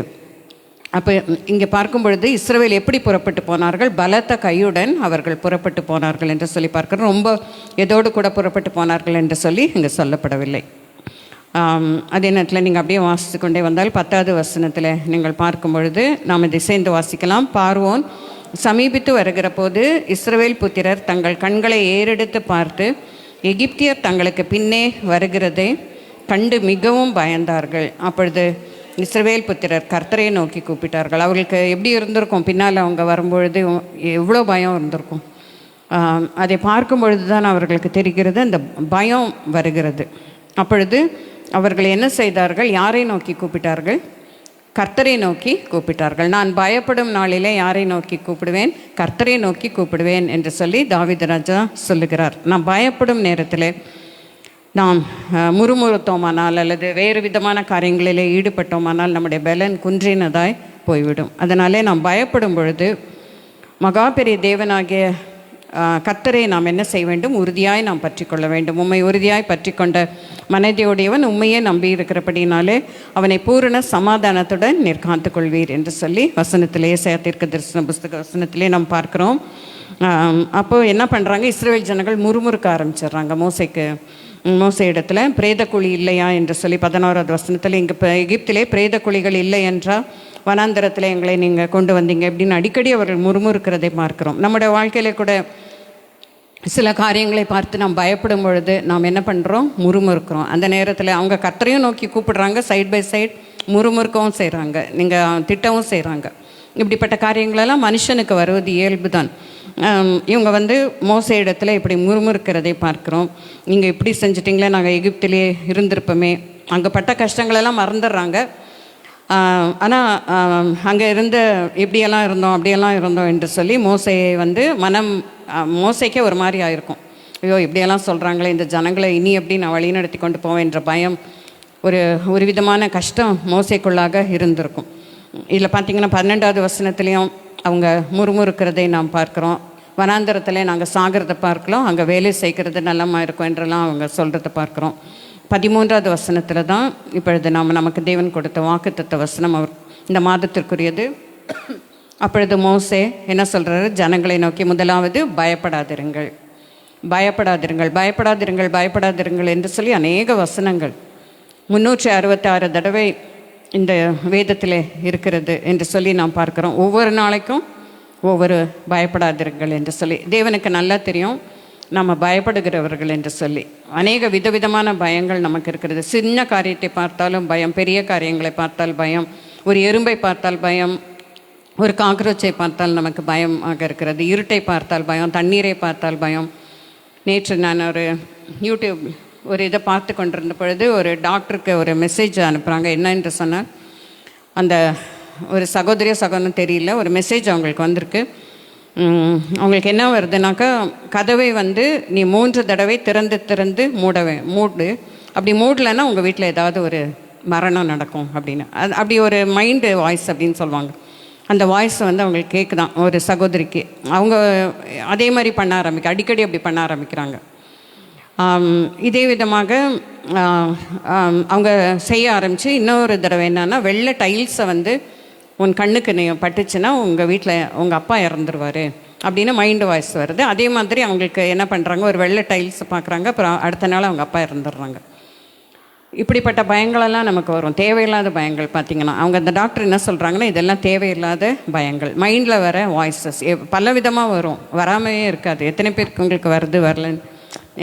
அப்போ இங்கே பார்க்கும் பொழுது இஸ்ரவேல் எப்படி புறப்பட்டு போனார்கள்? பலத்த கையுடன் அவர்கள் புறப்பட்டு போனார்கள் என்று சொல்லி பார்க்கிறோம். ரொம்ப எதோடு கூட புறப்பட்டு போனார்கள் என்று சொல்லி இங்கே சொல்லப்படவில்லை. அதே நேரத்தில் நீங்கள் அப்படியே வாசித்து கொண்டே வந்தால் 10வது வசனத்தில் நீங்கள் பார்க்கும் பொழுது நாம் இதை சேர்ந்து வாசிக்கலாம். பார்வோன் சமீபித்து வருகிற போது இஸ்ரவேல் புத்திரர் தங்கள் கண்களை ஏறெடுத்து பார்த்து எகிப்தியர் தங்களுக்கு பின்னே வருகிறதை கண்டு மிகவும் பயந்தார்கள். அப்பொழுது இஸ்ரவேல் புத்திரர் கர்த்தரை நோக்கி கூப்பிட்டார்கள். அவர்களுக்கு எப்படி இருந்திருக்கும்? பின்னால் அவங்க வரும்பொழுது எவ்வளோ பயம் இருந்திருக்கும். அதை பார்க்கும் பொழுது தான் அவர்களுக்கு தெரிகிறது அந்த பயம் வருகிறது. அப்பொழுது அவர்கள் என்ன செய்தார்கள்? யாரை நோக்கி கூப்பிட்டார்கள்? கர்த்தரை நோக்கி கூப்பிட்டார்கள். நான் பயப்படும் நாளிலே யாரை நோக்கி கூப்பிடுவேன்? கர்த்தரை நோக்கி கூப்பிடுவேன் என்று சொல்லி தாவீது ராஜா சொல்லுகிறார். நாம் பயப்படும் நேரத்தில் நாம் முறுமுறுத்தோமானால் அல்லது வேறு விதமான காரியங்களிலே ஈடுபட்டோமானால் நம்முடைய பலன் குன்றினதாய் போய்விடும். அதனாலே நாம் பயப்படும் பொழுது மகா பெரிய தேவனாகிய கர்த்தரை நாம் என்ன செய்ய வேண்டும்? உறுதியாய் நாம் பற்றி கொள்ள வேண்டும். உம்மை உறுதியாய் பற்றி கொண்ட மனதையுடையவன் உண்மையே நம்பி இருக்கிறபடினாலே அவனை பூரண சமாதானத்துடன் நிற்காத்து கொள்வீர் என்று சொல்லி வசனத்திலே, ஏசாயா தீர்க்கதரிசன புஸ்தக வசனத்திலே நாம் பார்க்குறோம். அப்போது என்ன பண்ணுறாங்க? இஸ்ரவேல் ஜனங்கள் முறுமுறுக்க ஆரம்பிச்சிடுறாங்க. மோசே இடத்துல பிரேத குழி இல்லையா என்று சொல்லி 11வது வசனத்தில், இங்கே எகிப்திலே பிரேத குழிகள் இல்லை என்றால் வனாந்தரத்தில் எங்களை நீங்கள் கொண்டு வந்தீங்க அப்படின்னு அடிக்கடி அவர்கள் முறுமுறுக்கிறதை பார்க்குறோம். நம்முடைய வாழ்க்கையில கூட சில காரியங்களை பார்த்து நாம் பயப்படும் பொழுது நாம் என்ன பண்ணுறோம்? முறுமுறுக்கிறோம். அந்த நேரத்தில் அவங்க கர்த்தரையும் நோக்கி கூப்பிடுறாங்க, சைட் பை சைட் முறுமுறுக்கவும் செய்கிறாங்க, நீங்கள் திட்டவும் செய்கிறாங்க. இப்படிப்பட்ட காரியங்களெல்லாம் மனுஷனுக்கு வருவது இயல்பு தான். இவங்க வந்து மோசே இடத்துல இப்படி முறுமுறுக்கிறதை பார்க்குறோம். நீங்கள் இப்படி செஞ்சிட்டிங்களே, நாங்கள் எகிப்திலே இருந்திருப்போமே, அங்கே பட்ட கஷ்டங்களெல்லாம் மறந்துடுறாங்க. ஆனால் அங்கே இருந்த இப்படியெல்லாம் இருந்தோம் அப்படியெல்லாம் இருந்தோம் என்று சொல்லி மோசையை வந்து மோசைக்கே ஒரு மாதிரி ஆயிருக்கும். ஐயோ இப்படியெல்லாம் சொல்கிறாங்களே, இந்த ஜனங்களை இனி எப்படி நான் வழிநடத்தி கொண்டு போவேன் என்ற பயம், ஒரு விதமான கஷ்டம் மோசைக்குள்ளாக இருந்திருக்கும். இதில் பார்த்திங்கன்னா 12வது வசனத்துலேயும் அவங்க முறுமுறுக்கிறதை நாம் பார்க்குறோம். வனாந்தரத்தில் நாங்கள் சாகிறத பார்க்கலாம், அங்கே வேலை செய்கிறது நல்லமா இருக்கும் என்றெல்லாம் அவங்க சொல்கிறத பார்க்குறோம். 13வது வசனத்தில் தான் இப்பொழுது நமக்கு தேவன் கொடுத்த வாக்குத்தத்த வசனம் அவர் இந்த மாதத்திற்குரியது. அப்பொழுது மோசே என்ன சொல்கிறாரு, ஜனங்களை நோக்கி முதலாவது பயப்படாதிருங்கள், பயப்படாதிருங்கள், பயப்படாதிருங்கள், பயப்படாதிருங்கள் என்று சொல்லி அநேக வசனங்கள் 366 தடவை இந்த வேதத்தில் இருக்கிறது என்று சொல்லி நாம் பார்க்குறோம். ஒவ்வொரு நாளைக்கும் ஒவ்வொரு பயப்படாதிருங்கள் என்று சொல்லி. தேவனுக்கு நல்லா தெரியும் நம்ம பயப்படுகிறவர்கள் என்று சொல்லி. அநேக விதவிதமான பயங்கள் நமக்கு இருக்கிறது. சின்ன காரியத்தை பார்த்தாலும் பயம், பெரிய காரியங்களை பார்த்தால் பயம், ஒரு எறும்பை பார்த்தால் பயம், ஒரு காக்ரோச்சை பார்த்தால் நமக்கு பயமாக இருக்கிறது, இருட்டை பார்த்தால் பயம், தண்ணீரை பார்த்தால் பயம். நேற்று நான் ஒரு யூடியூப் ஒரு இதை பார்த்து கொண்டிருந்த பொழுது ஒரு டாக்டருக்கு ஒரு மெசேஜ் அனுப்புகிறாங்க. என்ன என்று சொன்னால், அந்த ஒரு சகோதரன் தெரியல, ஒரு மெசேஜ் அவங்களுக்கு வந்திருக்கு. அவங்களுக்கு என்ன வருதுனாக்கா, கதவை வந்து நீ 3 தடவை திறந்து மூடு, அப்படி மூடலைன்னா உங்கள் வீட்டில் ஏதாவது ஒரு மரணம் நடக்கும் அப்படின்னு. அப்படி ஒரு மைண்டு வாய்ஸ் அப்படின்னு சொல்லுவாங்க. அந்த வாய்ஸ் வந்து அவங்களுக்கு கேட்குதான் ஒரு சகோதரிக்கு. அவங்க அதே மாதிரி பண்ண அடிக்கடி அப்படி பண்ண ஆரம்பிக்கிறாங்க. இதே விதமாக அவங்க செய்ய ஆரம்பித்து இன்னொரு தடவை என்னன்னா, வெள்ளை டைல்ஸை வந்து உன் கண்ணுக்கு பட்டுச்சுன்னா உங்கள் வீட்டில் உங்கள் அப்பா இறந்துருவார் அப்படின்னு மைண்டு வாய்ஸ் வருது. அதே மாதிரி அவங்களுக்கு என்ன பண்ணுறாங்க, ஒரு வெள்ளை டைல்ஸை பார்க்குறாங்க, அப்புறம் அடுத்த நாள் அவங்க அப்பா இறந்துடுறாங்க. இப்படிப்பட்ட பயங்களெல்லாம் நமக்கு வரும், தேவையில்லாத பயங்கள். பார்த்திங்கன்னா அவங்க அந்த டாக்டர் என்ன சொல்கிறாங்கன்னா, இதெல்லாம் தேவையில்லாத பயங்கள், மைண்டில் வர வாய்ஸஸ் பல விதமாக வரும், வராமையே இருக்காது. எத்தனை பேருக்கு உங்களுக்கு வருது வரலன்னு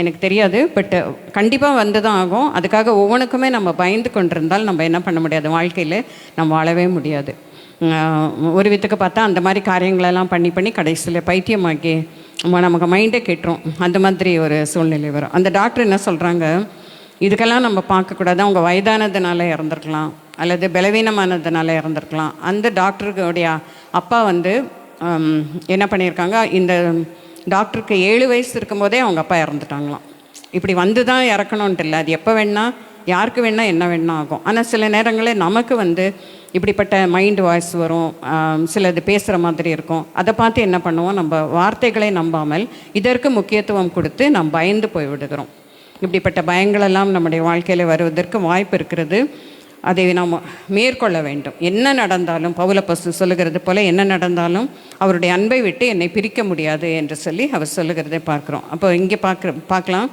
எனக்கு தெரியாது, பட் கண்டிப்பாக வந்து தான் ஆகும். அதுக்காக ஒவ்வொன்றுக்குமே நம்ம பயந்து கொண்டிருந்தால் நம்ம என்ன பண்ண முடியாது, வாழ்க்கையில் நம்ம வாழவே முடியாது. ஒரு விதத்துக்கு பார்த்தா அந்த மாதிரி காரியங்களெல்லாம் பண்ணி கடைசியில் பைத்தியமாக்கி நமக்கு மைண்டே கெட்டுரும். அந்த மாதிரி ஒரு சூழ்நிலை வரும். அந்த டாக்டர் என்ன சொல்கிறாங்க, இதுக்கெல்லாம் நம்ம பார்க்கக்கூடாது, அவங்க வயதானதுனால இறந்துருக்கலாம் அல்லது பலவீனமானதுனால இறந்துருக்கலாம். அந்த டாக்டருடைய அப்பா வந்து என்ன பண்ணியிருக்காங்க, இந்த டாக்டருக்கு 7 வயசு இருக்கும்போதே அவங்க அப்பா இறந்துட்டாங்களாம். இப்படி வந்து தான் இறக்கணுன்ட்டு இல்லை, அது எப்போ வேணால் யாருக்கு வேணால் என்ன வேணால் ஆகும். ஆனால் சில நேரங்களில் நமக்கு வந்து இப்படிப்பட்ட மைண்டு வாய்ஸ் வரும், சிலது பேசுகிற மாதிரி இருக்கும். அதை பார்த்து என்ன பண்ணுவோம், நம்ம வார்த்தைகளை நம்பாமல் இதற்கு முக்கியத்துவம் கொடுத்து நாம் பயந்து போய் விடுகிறோம். இப்படிப்பட்ட பயங்களெல்லாம் நம்முடைய வாழ்க்கையில் வருவதற்கு வாய்ப்பு இருக்கிறது. அதை நாம் மேற்கொள்ள வேண்டும். என்ன நடந்தாலும் பவுலப்போஸ்தலன் சொல்லுகிறது போல, என்ன நடந்தாலும் அவருடைய அன்பை விட்டு என்னை பிரிக்க முடியாது என்று சொல்லி அவர் சொல்லுகிறதை பார்க்குறோம். அப்போ இங்கே பார்க்கலாம்,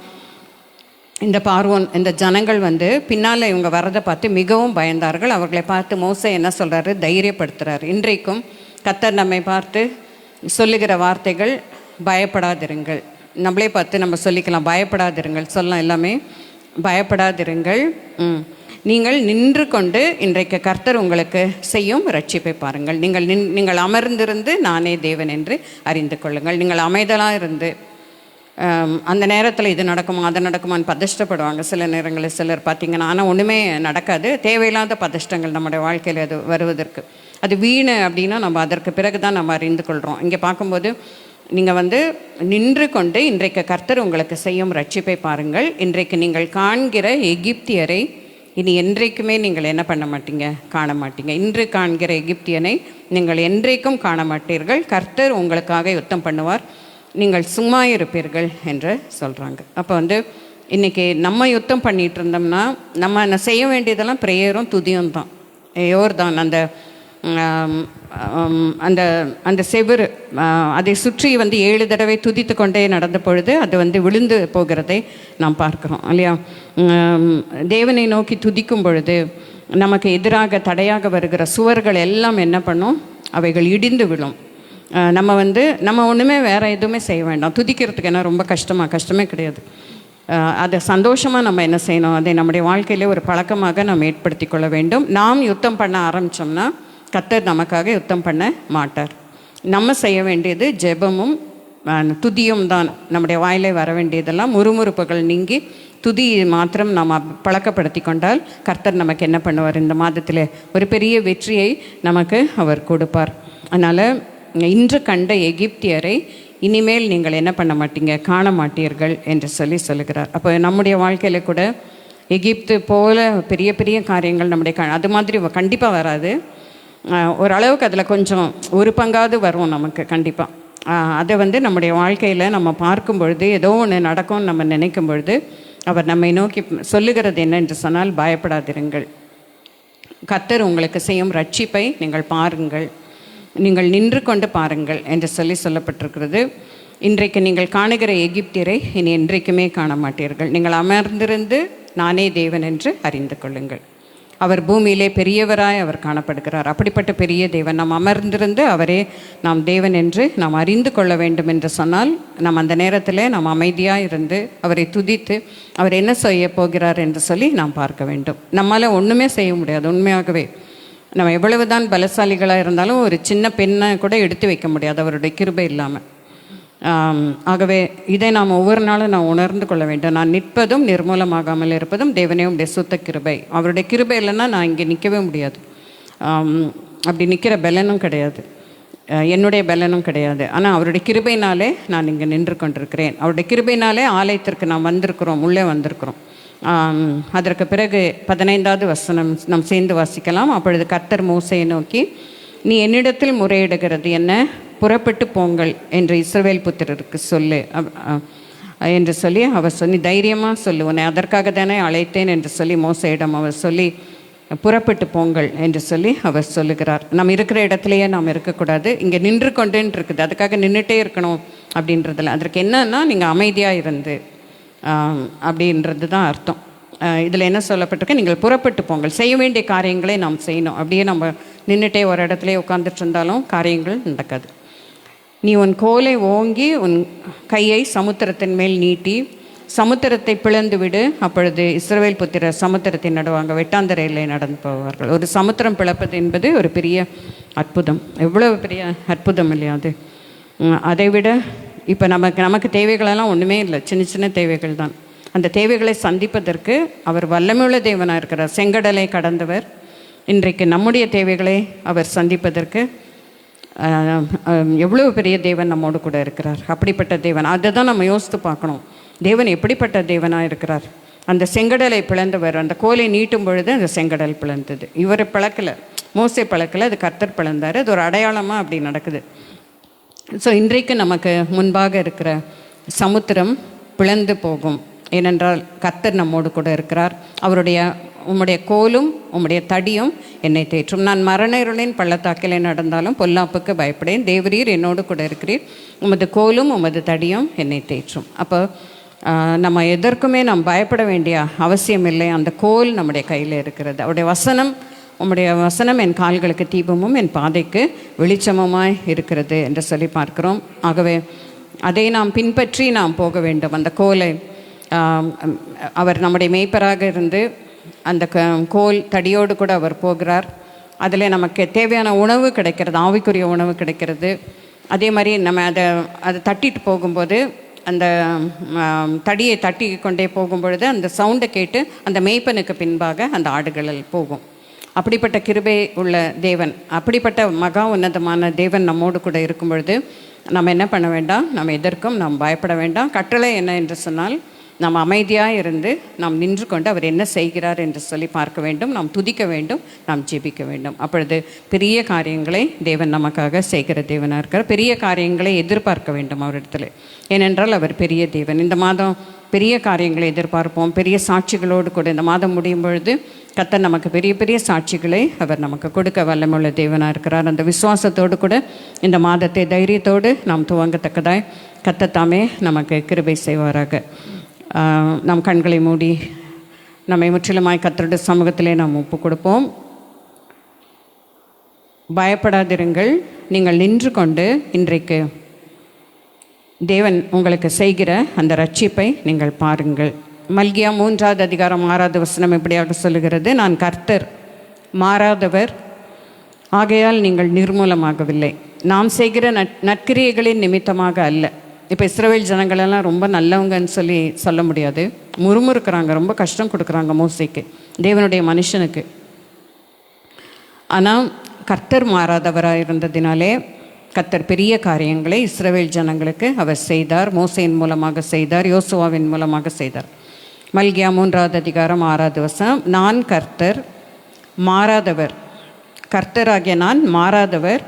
இந்த பார்வோன், இந்த ஜனங்கள் வந்து பின்னால் இவங்க வரதை பார்த்து மிகவும் பயந்தார்கள். அவர்களை பார்த்து மோசே என்ன சொல்கிறாரு, தைரியப்படுத்துகிறார். இன்றைக்கும் கர்த்தர் நம்மை பார்த்து சொல்லுகிற வார்த்தைகள் பயப்படாதிருங்கள். நம்மளே பார்த்து நம்ம சொல்லிக்கலாம், பயப்படாதிருங்கள் சொல்லலாம், எல்லாமே பயப்படாதிருங்கள். நீங்கள் நின்று கொண்டு இன்றைக்கு கர்த்தர் உங்களுக்கு செய்யும் ரட்சிப்பை பாருங்கள். நீங்கள் அமர்ந்திருந்து நானே தேவன் என்று அறிந்து கொள்ளுங்கள். நீங்கள் அமைதலாக இருந்து அந்த நேரத்தில் இது நடக்குமா அது நடக்குமான்னு பதஷ்டப்படுவாங்க சில நேரங்களில் சிலர் பார்த்திங்கன்னா. ஆனால் ஒன்றுமே நடக்காது. தேவையில்லாத பதஷ்டங்கள் நம்முடைய வாழ்க்கையில் அது வருவதற்கு அது வீணு அப்படின்னா நம்ம அதற்கு பிறகு தான் நம்ம அறிந்து கொள்கிறோம். இங்கே பார்க்கும்போது நீங்கள் வந்து நின்று கொண்டு இன்றைக்கு கர்த்தர் உங்களுக்கு செய்யும் ரட்சிப்பை பாருங்கள். இன்றைக்கு நீங்கள் காண்கிற எகிப்தியரை இனி என்றைக்குமே நீங்கள் என்ன பண்ண மாட்டீங்க, காண மாட்டீங்க. இன்று காண்கிற எகிப்தியனை நீங்கள் என்றைக்கும் காண மாட்டீர்கள். கர்த்தர் உங்களுக்காக யுத்தம் பண்ணுவார், நீங்கள் சும்மா இருப்பீர்கள் என்று சொல்கிறாங்க. அப்போ வந்து இன்றைக்கி நம்ம யுத்தம் பண்ணிகிட்டு இருந்தோம்னா நம்ம செய்ய வேண்டியதெல்லாம் ப்ரேயரும் துதியும் தான். யோர்தான் அந்த அந்த செவுரு அதை சுற்றி வந்து 7 தடவை துதித்து கொண்டே நடந்த பொழுது அது வந்து விழுந்து போகிறதை நாம் பார்க்குறோம் இல்லையா. தேவனை நோக்கி துதிக்கும் பொழுது நமக்கு எதிராக தடையாக வருகிற சுவர்கள் எல்லாம் என்ன பண்ணும், அவைகள் இடிந்து விழும். நம்ம ஒன்றுமே வேறு எதுவுமே செய்ய வேண்டாம். துதிக்கிறதுக்கு என்ன ரொம்ப கஷ்டமே கிடையாது. அதை சந்தோஷமாக நம்ம என்ன செய்யணும், அதை நம்முடைய வாழ்க்கையிலே ஒரு பழக்கமாக நாம் ஏற்படுத்தி கொள்ள வேண்டும். நாம் யுத்தம் பண்ண ஆரம்பித்தோம்னா கர்த்தர் நமக்காக யுத்தம் பண்ண மாட்டார். நம்ம செய்ய வேண்டியது ஜெபமும் துதியும் தான். நம்முடைய வாயிலே வர வேண்டியதெல்லாம் முறுமுறுப்புகள் நீங்கி துதி மாத்திரம் நாம் பழக்கப்படுத்தி கொண்டால் கர்த்தர் நமக்கு என்ன பண்ணுவார், இந்த மாதத்தில் ஒரு பெரிய வெற்றியை நமக்கு அவர் கொடுப்பார். அதனால் இன்று கண்ட எகிப்தியரை இனிமேல் நீங்கள் என்ன பண்ண மாட்டீங்க, காண மாட்டீர்கள் என்று சொல்லுகிறார். அப்போ நம்முடைய வாழ்க்கையில் கூட எகிப்து போல பெரிய பெரிய காரியங்கள் நம்முடைய அது மாதிரி கண்டிப்பாக வராது. ஓரளவுக்கு அதில் கொஞ்சம் ஒரு பங்காவது வரும் நமக்கு கண்டிப்பாக. அதை நம்முடைய வாழ்க்கையில் நம்ம பார்க்கும் பொழுது ஏதோ ஒன்று நடக்கும்னு நம்ம நினைக்கும் பொழுது அவர் நம்மை நோக்கி சொல்லுகிறது என்ன என்று சொன்னால், பயப்படாதிருங்கள், கர்த்தர் உங்களுக்கு செய்யும் ரட்சிப்பை நீங்கள் பாருங்கள், நீங்கள் நின்று கொண்டு பாருங்கள் என்று சொல்லப்பட்டிருக்கிறது. இன்றைக்கு நீங்கள் காணுகிற எகிப்தியரை இனி என்றைக்குமே காண மாட்டீர்கள். நீங்கள் அமர்ந்திருந்து நானே தேவன் என்று அறிந்து கொள்ளுங்கள். அவர் பூமியிலே பெரியவராய் அவர் காணப்படுகிறார். அப்படிப்பட்ட பெரிய தேவன் நாம் அமர்ந்திருந்து அவரே நாம் தேவன் என்று நாம் அறிந்து கொள்ள வேண்டும் என்று சொன்னால், நாம் அந்த நேரத்தில் நாம் அமைதியாக இருந்து அவரை துதித்து அவர் என்ன செய்ய போகிறார் என்று சொல்லி நாம் பார்க்க வேண்டும். நம்மளால் ஒன்றுமே செய்ய முடியாது. உண்மையாகவே நம்ம எவ்வளவு தான் பலசாலிகளாக இருந்தாலும் ஒரு சின்ன பெண்ணை கூட எடுத்து வைக்க முடியாது அவருடைய கிருபை இல்லாமல். ஆகவே இதை நாம் ஒவ்வொரு நாளும் நான் உணர்ந்து கொள்ள வேண்டும். நான் நிற்பதும் நிர்மூலமாகாமல் இருப்பதும் தேவனே உடைய சுத்த கிருபை. அவருடைய கிருபை இல்லைன்னா நான் இங்கே நிற்கவே முடியாது. அப்படி நிற்கிற பலனும் கிடையாது, என்னுடைய பலனும் கிடையாது. ஆனால் அவருடைய கிருபையினாலே நான் இங்கே நின்று கொண்டிருக்கிறேன். அவருடைய கிருபையினாலே ஆலயத்திற்கு நாம் வந்திருக்கிறோம், உள்ளே வந்திருக்கிறோம். அதற்கு பிறகு 15வது வசனம் நாம் சேர்ந்து வாசிக்கலாம். அப்பொழுது கர்த்தர் மோசேயை நோக்கி, நீ என்னிடத்தில் முறையிடுகிறது என்ன, புறப்பட்டு போங்கள் என்று இஸ்ரவேல் புத்திரருக்கு சொல்லு என்று சொல்லி அவர் சொல்லி, தைரியமாக சொல்லு, உன்னை அதற்காக தானே அழைத்தேன் என்று சொல்லி மோசேயிடம் அவர் சொல்லி, புறப்பட்டு போங்கள் என்று சொல்லி அவர் சொல்லுகிறார். நம்ம இருக்கிற இடத்துலையே நாம் இருக்கக்கூடாது, இங்கே நின்று கொண்டேன்னு இருக்குது, அதுக்காக நின்றுட்டே இருக்கணும் அப்படின்றதில்ல. அதற்கு என்னன்னா, நீங்கள் அமைதியாக இருந்து அப்படின்றது தான் அர்த்தம். இதில் என்ன சொல்லப்பட்டிருக்கு, நீங்கள் புறப்பட்டு போங்கள், செய்ய வேண்டிய காரியங்களை நாம் செய்யணும். அப்படியே நம்ம நின்றுட்டே ஒரு இடத்துல உட்காந்துட்டு இருந்தாலும் காரியங்கள் நடக்காது. நீ உன் கோலை ஓங்கி உன் கையை சமுத்திரத்தின் மேல் நீட்டி சமுத்திரத்தை பிளந்து விடு. அப்பொழுது இஸ்ரவேல் புத்திரர் சமுத்திரத்தை நடுவாங்க, வெட்டாந்தரையிலே நடந்து போவார்கள். ஒரு சமுத்திரம் பிளப்பது என்பது ஒரு பெரிய அற்புதம். எவ்வளவு பெரிய அற்புதம் இல்லையா அது. அதை விட இப்போ நமக்கு தேவைகளெல்லாம் ஒன்றுமே இல்லை, சின்ன சின்ன தேவைகள் தான். அந்த தேவைகளை சந்திப்பதற்கு அவர் வல்லமையுள்ள தேவனாக இருக்கிறார். செங்கடலை கடந்தவர். இன்றைக்கு நம்முடைய தேவைகளை அவர் சந்திப்பதற்கு எவ்வளவு பெரிய தேவன் நம்மோடு கூட இருக்கிறார். அப்படிப்பட்ட தேவன், அதை தான் நம்ம யோசித்து பார்க்கணும். தேவன் எப்படிப்பட்ட தேவனாக இருக்கிறார். அந்த செங்கடலை பிளந்தவர், அந்த கோலை நீட்டும் பொழுது அந்த செங்கடல் பிளந்தது. இவர் பிளக்கலை, மோசே பிளக்கலை, அது கர்த்தர் பிளந்தார். அது ஒரு அடையாளமாக அப்படி நடக்குது. ஸோ இன்றைக்கு நமக்கு முன்பாக இருக்கிற சமுத்திரம் பிளந்து போகும். ஏனென்றால் கர்த்தர் நம்மோடு கூட இருக்கிறார். உம்முடைய கோலும் உம்முடைய தடியும் என்னை தேற்றும். நான் மரண இருளின் பள்ளத்தாக்கிலே நடந்தாலும் பொல்லாப்புக்கு பயப்படேன், தேவரீர் என்னோடு கூட இருக்கிறீர், உமது கோலும் உமது தடியும் என்னை தேற்றும். அப்போ நம்ம எதற்குமே நாம் பயப்பட வேண்டிய அவசியம் இல்லை. அந்த கோல் நம்முடைய கையில் இருக்கிறது. அவருடைய வசனம், உம்முடைய வசனம் என் கால்களுக்கு தீபமும் என் பாதைக்கு வெளிச்சமுமாய் இருக்கிறது என்று சொல்லி பார்க்கிறோம். ஆகவே அதை நாம் பின்பற்றி நாம் போக வேண்டும். அந்த கோலை அவர் நம்முடைய மேய்ப்பராக இருந்து அந்த கோல் தடியோடு கூட அவர் போகிறார். அதில் நமக்கு தேவையான உணவு கிடைக்கிறது, ஆவிக்குரிய உணவு கிடைக்கிறது. அதே மாதிரி நம்ம அதை தட்டிட்டு போகும்போது, அந்த தடியை தட்டி கொண்டே போகும்பொழுது அந்த சவுண்டை கேட்டு அந்த மேய்ப்பனுக்கு பின்பாக அந்த ஆடுகள் போகும். அப்படிப்பட்ட கிருபை உள்ள தேவன், அப்படிப்பட்ட மகா உன்னதமான தேவன் நம்மோடு கூட இருக்கும் பொழுது நம்ம என்ன பண்ண வேண்டாம், நம்ம எதற்கும் நாம் பயப்பட வேண்டாம். கட்டளை என்ன என்று சொன்னால், நாம் அமைதியாக இருந்து நாம் நின்று கொண்டு அவர் என்ன செய்கிறார் என்று சொல்லி பார்க்க வேண்டும். நாம் துதிக்க வேண்டும், நாம் ஜெபிக்க வேண்டும். அப்பொழுது பெரிய காரியங்களை தேவன் நமக்காக செய்கிற தேவனாக இருக்கிறார். பெரிய காரியங்களை எதிர்பார்க்க வேண்டும் அவரிடத்தில். ஏனென்றால் அவர் பெரிய தேவன். இந்த மாதம் பெரிய காரியங்களை எதிர்பார்ப்போம். பெரிய சாட்சிகளோடு கூட இந்த மாதம் முடியும் பொழுது கர்த்தர் நமக்கு பெரிய பெரிய சாட்சிகளை அவர் நமக்கு கொடுக்க வல்லமுள்ள தேவனாக இருக்கிறார். அந்த விசுவாசத்தோடு கூட இந்த மாதத்தை தைரியத்தோடு நாம் துவங்கத்தக்கதாய் கர்த்தர் தாமே நமக்கு கிருபை செய்வாராக. நாம் கண்களை மூடி நம்மை முற்றிலுமாய் கர்த்தருடைய சமூகத்திலே நாம் ஒப்பு கொடுப்போம். பயப்படாதிருங்கள், நீங்கள் நின்று கொண்டு இன்றைக்கு தேவன் உங்களுக்கு செய்கிற அந்த ரட்சிப்பை நீங்கள் பாருங்கள். மல்கியா 3வது அதிகாரம் 6வது வசனம் இப்படியாக சொல்லுகிறது, நான் கர்த்தர், மாறாதவர், ஆகையால் நீங்கள் நிர்மூலமாகவில்லை. நாம் செய்கிற நற்கிரியைகளின் நிமித்தமாக அல்ல. இப்போ இஸ்ரவேல் ஜனங்களெல்லாம் ரொம்ப நல்லவங்கன்னு சொல்ல முடியாது. முறுமுறுக்கிறாங்க, ரொம்ப கஷ்டம் கொடுக்குறாங்க மோசேக்கு, தேவனுடைய மனுஷனுக்கு. ஆனால் கர்த்தர் மாறாதவராக இருந்ததினாலே கர்த்தர் பெரிய காரியங்களை இஸ்ரவேல் ஜனங்களுக்கு அவர் செய்தார். மோசேயின் மூலமாக செய்தார், யோசுவாவின் மூலமாக செய்தார். மல்கியா 3வது அதிகாரம் 6வது வசனம், நான் கர்த்தர் மாறாதவர், கர்த்தராகிய நான் மாறாதவர்,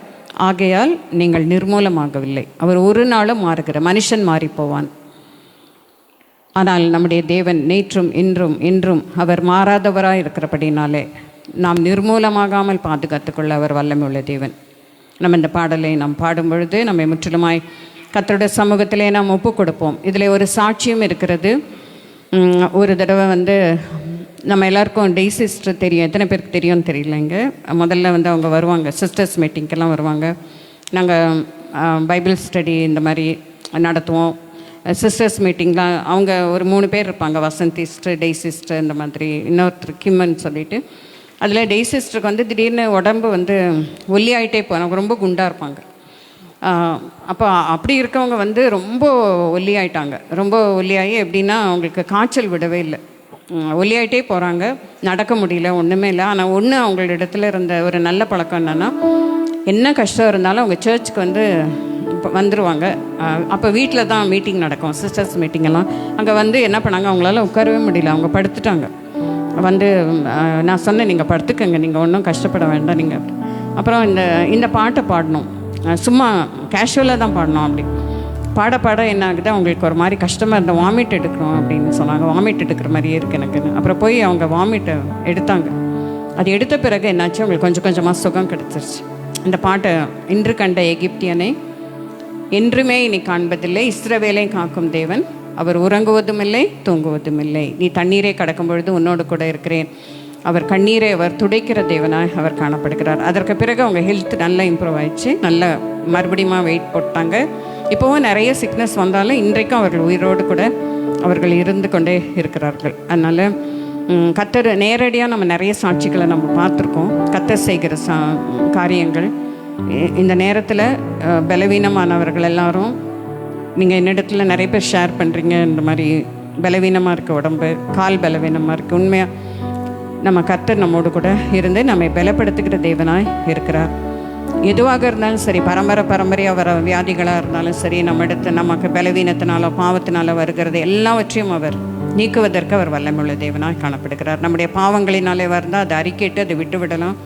ஆகையால் நீங்கள் நிர்மூலமாகவில்லை. அவர் ஒரு நாளும் மாறுகிற மனுஷன் மாறி போவான். ஆனால் நம்முடைய தேவன் நேற்றும் இன்றும் இன்றும் அவர் மாறாதவராக இருக்கிறபடினாலே நாம் நிர்மூலமாகாமல் பாதுகாத்துக்கொள்ள அவர் வல்லமை உள்ள தேவன். நம்ம இந்த பாடலை நாம் பாடும் பொழுது நம்மை முற்றிலுமாய் கர்த்தருடைய சமூகத்திலே நாம் ஒப்பு கொடுப்போம். இதில் ஒரு சாட்சியும் இருக்கிறது. ஒரு தடவை நம்ம எல்லாருக்கும் டெய் சிஸ்டர் தெரியும், எத்தனை பேருக்கு தெரியும்னு தெரியலைங்க. முதல்ல அவங்க வருவாங்க, சிஸ்டர்ஸ் மீட்டிங்க்கெல்லாம் வருவாங்க. நாங்கள் பைபிள் ஸ்டடி இந்த மாதிரி நடத்துவோம். சிஸ்டர்ஸ் மீட்டிங்லாம் அவங்க ஒரு 3 பேர் இருப்பாங்க, வசந்தி சிஸ்டர், டெய் சிஸ்டர், இந்த மாதிரி இன்னொருத்தர் கிம்மன்னு சொல்லிட்டு. அதில் டெய் சிஸ்டருக்கு திடீர்னு உடம்பு ஒல்லியாயிட்டே போனாங்க, ரொம்ப குண்டாக இருப்பாங்க. அப்போ அப்படி இருக்கவங்க ரொம்ப ஒல்லியாயிட்டாங்க. ரொம்ப ஒல்லியாகி எப்படின்னா அவங்களுக்கு காய்ச்சல் விடவே இல்லை, ஒல்லியாயிட்டே போகிறாங்க, நடக்க முடியல, ஒன்றுமே இல்லை. ஆனால் ஒன்று அவங்களிடத்துல இருந்த ஒரு நல்ல பழக்கம் என்னென்னா, என்ன கஷ்டம் இருந்தாலும் அவங்க சர்ச்சுக்கு வந்துடுவாங்க. அப்போ வீட்டில் தான் மீட்டிங் நடக்கும், சிஸ்டர்ஸ் மீட்டிங்கெல்லாம். அங்கே என்ன பண்ணாங்க, அவங்களால உட்காரவே முடியல, அவங்க படுத்துட்டாங்க. நான் சொன்னேன், நீங்கள் படுத்துக்கங்க, நீங்கள் ஒன்றும் கஷ்டப்பட வேண்டாம் நீங்கள். அப்புறம் இந்த பாட்டை பாடணும், சும்மா கேஷுவலாக தான் பாடணும். அப்படி பாட என்ன ஆகுது, அவங்களுக்கு ஒரு மாதிரி கஷ்டமாக இருந்த வாமிட் எடுக்கணும் அப்படின்னு சொன்னாங்க. வாமிட் எடுக்கிற மாதிரியே இருக்குது எனக்குன்னு. அப்புறம் போய் அவங்க வாமிட்டை எடுத்தாங்க. அது எடுத்த பிறகு என்னாச்சு, அவங்களுக்கு கொஞ்சம் கொஞ்சமாக சுகம் கிடச்சிருச்சு. இந்த பாட்டை, இன்று கண்ட எகிப்தியனை என்றுமே இனி காண்பதில்லை, இஸ்ரவேலை காக்கும் தேவன், அவர் உறங்குவதும் இல்லை தூங்குவதும் இல்லை, நீ தண்ணீரை கடக்கும் பொழுது உன்னோடு கூட இருக்கிறேன், அவர் கண்ணீரை அவர் துடைக்கிற தேவனாய் அவர் காணப்படுகிறார். அதற்கு பிறகு அவங்க ஹெல்த் நல்லா இம்ப்ரூவ் ஆயிடுச்சு, நல்ல மறுபடியும் வெயிட் போட்டாங்க. இப்போவும் நிறைய சிக்னஸ் வந்தாலும் இன்றைக்கும் அவர்கள் உயிரோடு கூட அவர்கள் இருந்து கொண்டே இருக்கிறார்கள். அதனால் கர்த்தர் நேரடியாக நம்ம நிறைய சாட்சிகளை நம்ம பார்த்துருக்கோம், கர்த்தர் செய்கிற காரியங்கள். இந்த நேரத்தில் பலவீனமானவர்கள் எல்லாரும் நீங்கள் என்னிடத்துல நிறைய பேர் ஷேர் பண்ணுறீங்க, இந்த மாதிரி பலவீனமாக இருக்குது உடம்பு, கால் பலவீனமாக இருக்குது. உண்மையாக நம்ம கர்த்தர் நம்மோடு கூட இருந்து நம்மை பலப்படுத்துகிற தேவனாய் இருக்கிறார். எதுவாக இருந்தாலும் சரி, பரம்பரையாக வர வியாதிகளாக இருந்தாலும் சரி, நமக்கு பலவீனத்தினாலோ பாவத்தினாலோ வருகிறது எல்லாவற்றையும் அவர் நீக்குவதற்கு அவர் வல்லமையுள்ள தேவனாய் காணப்படுகிறார். நம்முடைய பாவங்களினாலே வந்தால் அதை அறிக்கைட்டு அதை விட்டு விடலாம்.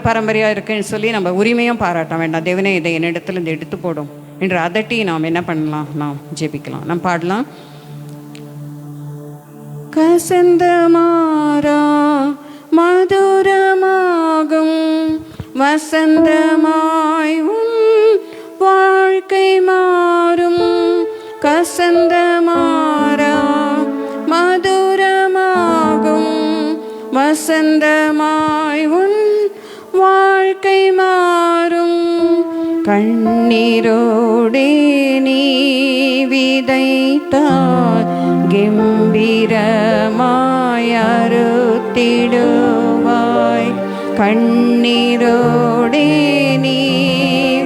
பரம்பரையாக இருக்குன்னு சொல்லி நம்ம உரிமையும் பாராட்ட வேண்டாம். தேவனே இதை என்னிடத்துல இந்த எடுத்து போடும் என்று அதட்டி நாம் என்ன பண்ணலாம், நாம் ஜெபிக்கலாம், நாம் பாடலாம். கசந்த மாறா மதுரமாகும் வசந்தமாய் வாழ்க்கை மாறும், கசந்த மாறா மதுரமாகும் வசந்தமாய் வாழ்க்கை மாறும், கண்ணீரோடே நீ விதைத்தால் கம்பீரமாய் அறுத்திடுவாய், கண்ணீரோடே நீ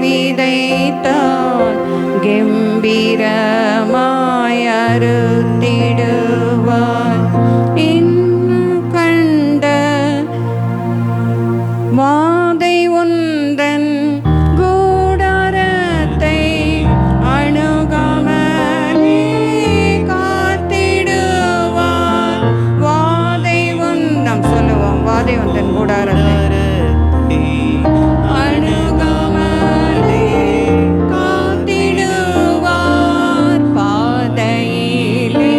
விதைத்தால் கம்பீரமாய் அறுத்திடுவாய், இன்னும் கண்ட வாதை உந்தன் கூடாரத்தை அணுகாமலே காத்திடுவார், வாதை நாம் சொல்லுவோம், வாதை உந்தன் கூடாரத்தை அணுகாமலே காத்திடுவார், பாதையிலே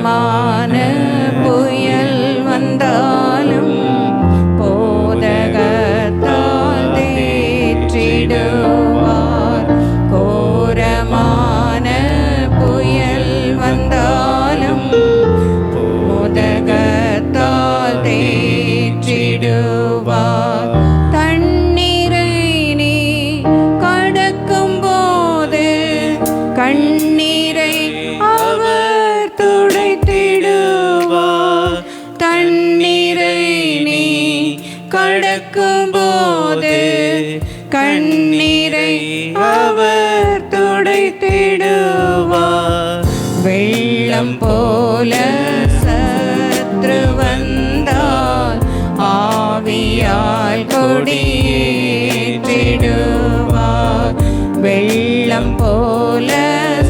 கோரமான புயல் வந்தாலும் போதகத்தால் தேற்றிடுவார். கோரமான புயல் வந்தாலும் போதகத்தால் தேற்றிடுவார். தண்ணீரை நீ கடக்கும் போது கண்ணீரை அவர் துடைத்திடுவார். தண்ணீரை நீ கடக்கும் போது கண்ணீரை அவர் துடைத்திடுவார். வெள்ளம் போல சத்ரு வந்தால் ஆவியால் கொடியேற்றிடுவார். வெள்ளம் போல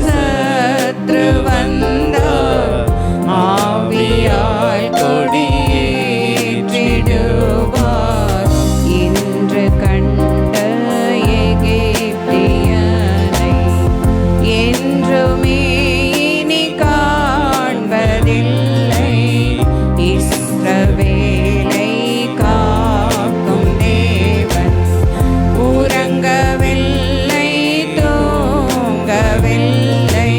சத்ரு வந்தால் ஆவியால் கொடியேற்றிடுவார். இன்று கண்ட எகிப்தியனை என்றுமே இனி காண்பதில்லை. இஸ்ரவேலை காக்கும் தேவன் உறங்கவில்லை, தூங்கவில்லை.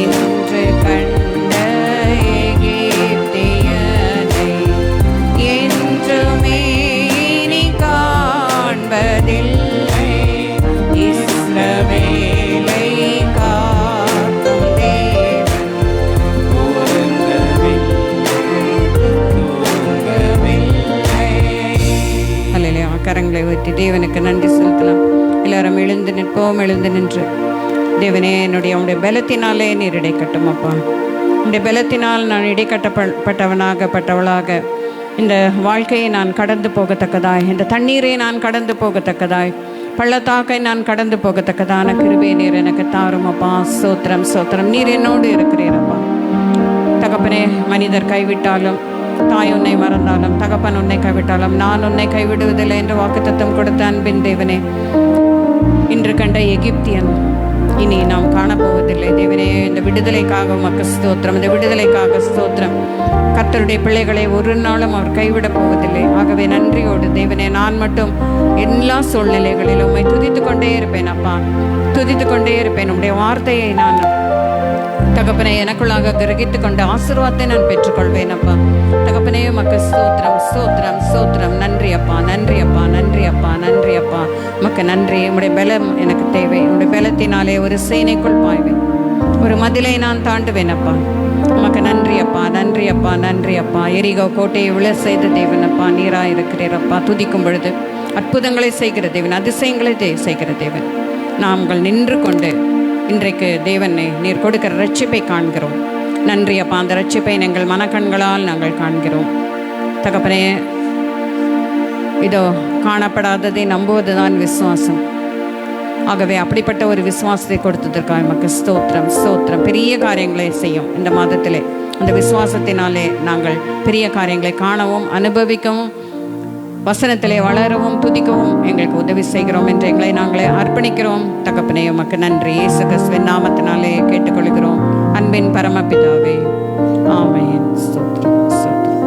இன்று கண்ட எகிப்தியனை என்றுமே இனி காண்பதில்லை. இஸ்ரவேலை காக்கும் தேவன் அல்லையா. கரங்களை ஊற்றி தேவனுக்கு நன்றி செலுத்தலாம். எல்லாரும் எழுந்து நிற்போம். எழுந்து நின்று தேவனே, உடைய பலத்தினாலே நீர் இடைக்கட்டும் அப்பா. உடைய பலத்தினால் நான் இடைக்கட்டப்பட்டவளாக இந்த வாழ்க்கையை நான் கடந்து போகத்தக்கதாய், இந்த தண்ணீரை நான் கடந்து போகத்தக்கதாய், பள்ளத்தாக்கை நான் கடந்து போகத்தக்கதான கிருபை நீர் எனக்கு தாரும் அப்பா. சோத்திரம் சோத்திரம். நீர் என்னோடு இருக்கிறீரப்பா. தகப்பனே, மனிதர் கைவிட்டாலும், தாய் உன்னை மறந்தாலும், தகப்பன் உன்னை கைவிட்டாலும் நான் உன்னை கைவிடுவதில்லை என்று வாக்குத்தத்தம் கொடுத்த அன்பின் தேவனே, இன்று கண்ட எகிப்தியன் இனி நாம் காணப்போவதில்லை. தேவனே, இந்த விடுதலைக்காக உமக்கு ஸ்தோத்திரம். இந்த விடுதலைக்காக ஸ்தோத்திரம். கர்த்தருடைய பிள்ளைகளை ஒரு நாளும் அவர் கைவிடப் போவதில்லை. ஆகவே நன்றியோடு தேவனே, நான் மட்டும் எல்லா சூழ்நிலைகளிலும் உம்மை துதித்து கொண்டே இருப்பேன் அப்பா. துதித்து கொண்டே இருப்பேன். உம்முடைய வார்த்தையை நான் தகப்பனை எனக்குள்ளாக கிரகித்து கொண்டு ஆசீர்வாதத்தை நான் பெற்றுக்கொள்வேன் அப்பா. தகப்பனே, உமக்கு ஸ்தோத்திரம் ஸ்தோத்திரம் ஸ்தோத்திரம். நன்றி அப்பா, நன்றி அப்பா, நன்றி அப்பா, நன்றி அப்பா. உமக்கு நன்றி. உம்முடைய பலம் எனக்கு தேவை. உம்முடைய பலத்தினாலே ஒரு சேனைக்குள் பாய்வேன், ஒரு மதிலை நான் தாண்டுவேன் அப்பா. உமக்கு நன்றி அப்பா, நன்றி அப்பா, நன்றி அப்பா. எரிகோ கோட்டையை விழ செய்த தேவன் அப்பா, நீராக இருக்கிறீரப்பா. துதிக்கும் பொழுது அற்புதங்களை செய்கிற தேவன், அதிசயங்களை செய்கிற தேவன். நாங்கள் நின்று கொண்டு இன்றைக்கு தேவனை நீர் கொடுக்கிற ரட்சிப்பை காண்கிறோம். நன்றி அப்பா. அந்த ரட்சிப்பை எங்கள் மனக்கண்களால் நாங்கள் காண்கிறோம் தகப்பனே. இதோ காணப்படாததை நம்புவதுதான் விசுவாசம். ஆகவே அப்படிப்பட்ட ஒரு விசுவாசத்தை கொடுத்ததற்காக நமக்கு ஸ்தோத்திரம் ஸ்தோத்திரம். பெரிய காரியங்களை செய்யும் இந்த மாதத்திலே. அந்த விசுவாசத்தினாலே நாங்கள் பெரிய காரியங்களை காணவும் அனுபவிக்கவும் வசனத்திலே வளரவும் துதிக்கவும் எங்களுக்கு உதவி செய்கிறோம் என்று எங்களை நாங்களே அர்ப்பணிக்கிறோம். தகப்பனே, உமக்கு நன்றி. இயேசு கிறிஸ்துவின் நாமத்தினாலே கேட்டுக்கொள்கிறோம் அன்பின் பரமபிதாவே, ஆமென். ஸ்தோத்திரம் ஸ்தோத்திரம்.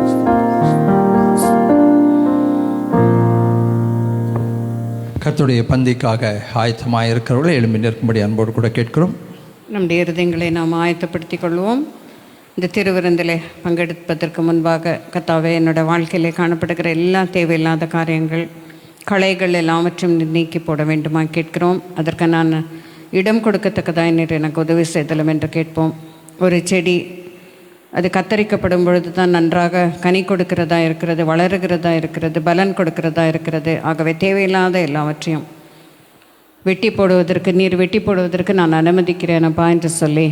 கர்த்தருடைய பந்திக்காக ஆயத்தமாக இருக்கிறவர்களை எழும்பி நிற்கும்படி அன்போடு கூட கேட்கிறோம். நம்முடைய இருதயங்களை நாம் ஆயத்தப்படுத்திக் கொள்வோம். இந்த திருவிருந்திலே பங்கெடுப்பதற்கு முன்பாக கர்த்தாவே, என்னோடய வாழ்க்கையிலே காணப்படுகிற எல்லா தேவையில்லாத காரியங்கள், களைகள் எல்லாவற்றையும் நீக்கி போட வேண்டுமா கேட்கிறோம். அதற்கு நான் இடம் கொடுக்கத்தக்கதாய் நீர் எனக்கு உதவி செய்தலும் என்று கேட்போம். ஒரு செடி அது கத்தரிக்கப்படும் பொழுது தான் நன்றாக கனி கொடுக்கிறதா இருக்கிறது, வளருகிறதா இருக்கிறது, பலன் கொடுக்கிறதா இருக்கிறது. ஆகவே தேவையில்லாத எல்லாவற்றையும் வெட்டி போடுவதற்கு, நீர் வெட்டி போடுவதற்கு நான் அனுமதிக்கிறேனப்பா என்று சொல்லி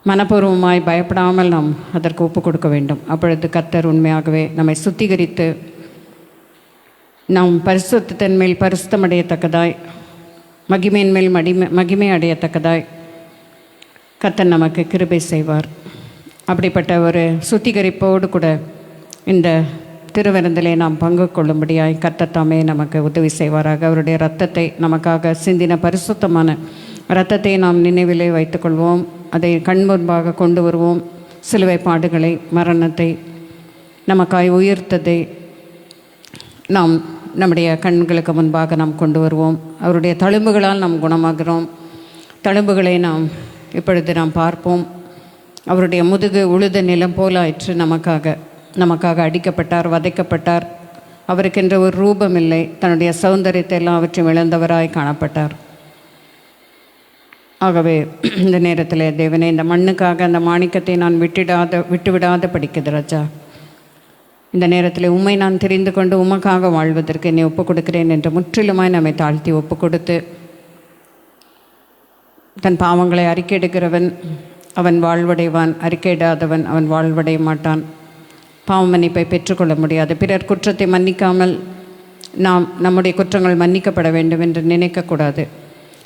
மனப்பூர்வமாய் பயப்படாமல் நாம் அதற்கு ஒப்பு கொடுக்க வேண்டும். அப்பொழுது கர்த்தர் உண்மையாகவே நம்மை சுத்திகரித்து நாம் பரிசுத்தத்தின் மேல் பரிசுத்தமடையத்தக்கதாய், மகிமையின் மேல் மகிமை அடையத்தக்கதாய் கர்த்தர் நமக்கு கிருபை செய்வார். அப்படிப்பட்ட ஒரு சுத்திகரிப்போடு கூட இந்த திருவிருந்திலே நாம் பங்கு கொள்ளும்படியாய் கர்த்தர் தாமே நமக்கு உதவி செய்வாராக. அவருடைய இரத்தத்தை, நமக்காக சிந்தின பரிசுத்தமான இரத்தத்தை நாம் நினைவிலே வைத்துக்கொள்வோம். அதை கண்முன்பாக கொண்டு வருவோம். சிலுவை பாடுகளை, மரணத்தை, நமக்காய் உயிர்த்ததை நாம் நம்முடைய கண்களுக்கு முன்பாக நாம் கொண்டு வருவோம். அவருடைய தழும்புகளால் நாம் குணமாகிறோம். தழும்புகளை நாம் இப்பொழுது நாம் பார்ப்போம். அவருடைய முதுகு உழுத நிலம் போல ஆயிற்று. நமக்காக அடிக்கப்பட்டார், வதைக்கப்பட்டார். அவருக்கென்ற ஒரு ரூபம் இல்லை. தன்னுடைய சௌந்தரியத்தை எல்லாவற்றையும் இழந்தவராய் காணப்பட்டார். ஆகவே இந்த நேரத்தில் தேவனே, இந்த மண்ணுக்காக அந்த மாணிக்கத்தை நான் விட்டுவிடாத படிக்குது ராஜா. இந்த நேரத்தில் உம்மை நான் தெரிந்து கொண்டு உமக்காக வாழ்வதற்கு என்னை ஒப்புக் கொடுக்கிறேன் என்று முற்றிலுமாய் நம்மை தாழ்த்தி ஒப்புக் கொடுத்து, தன் பாவங்களை அறிக்கையிடுகிறவன் அவன் வாழ்வடைவான், அறிக்கையிடாதவன் அவன் வாழ்வடைய மாட்டான். பாவ மன்னிப்பை பெற்றுக்கொள்ள முடியாது. பிறர் குற்றத்தை மன்னிக்காமல் நாம் நம்முடைய குற்றங்கள் மன்னிக்கப்பட வேண்டும் என்று நினைக்கக்கூடாது.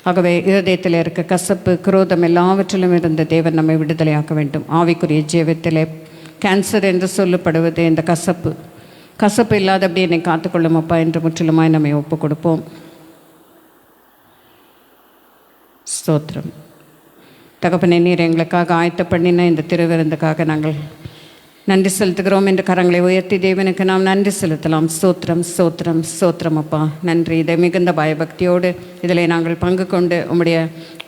ஆகவே இருதயத்தில் இருக்க கசப்பு, குரோதம் எல்லாவற்றிலும் இருந்த தேவன் நம்மை விடுதலையாக்க வேண்டும். ஆவிக்குரிய ஜீவத்திலே கேன்சர் என்று சொல்லப்படுவது இந்த கசப்பு இல்லாதபடி என்னை காத்துக்கொள்ளும் அப்பா என்று முற்றிலுமாய் நம்மை ஒப்புக் கொடுப்போம். ஸ்தோத்திரம். தகப்பனே, நீர் எங்களுக்காக ஆயத்த பண்ணின இந்த திருவிருந்துக்காக நாங்கள் நன்றி செலுத்துகிறோம் என்று கரங்களை உயர்த்தி தேவனுக்கு நாம் நன்றி செலுத்தலாம். ஸ்தோத்திரம், ஸ்தோத்திரம், ஸ்தோத்திரம் அப்பா. நன்றி. இதை மிகுந்த பயபக்தியோடு இதில் நாங்கள் பங்கு கொண்டு உம்முடைய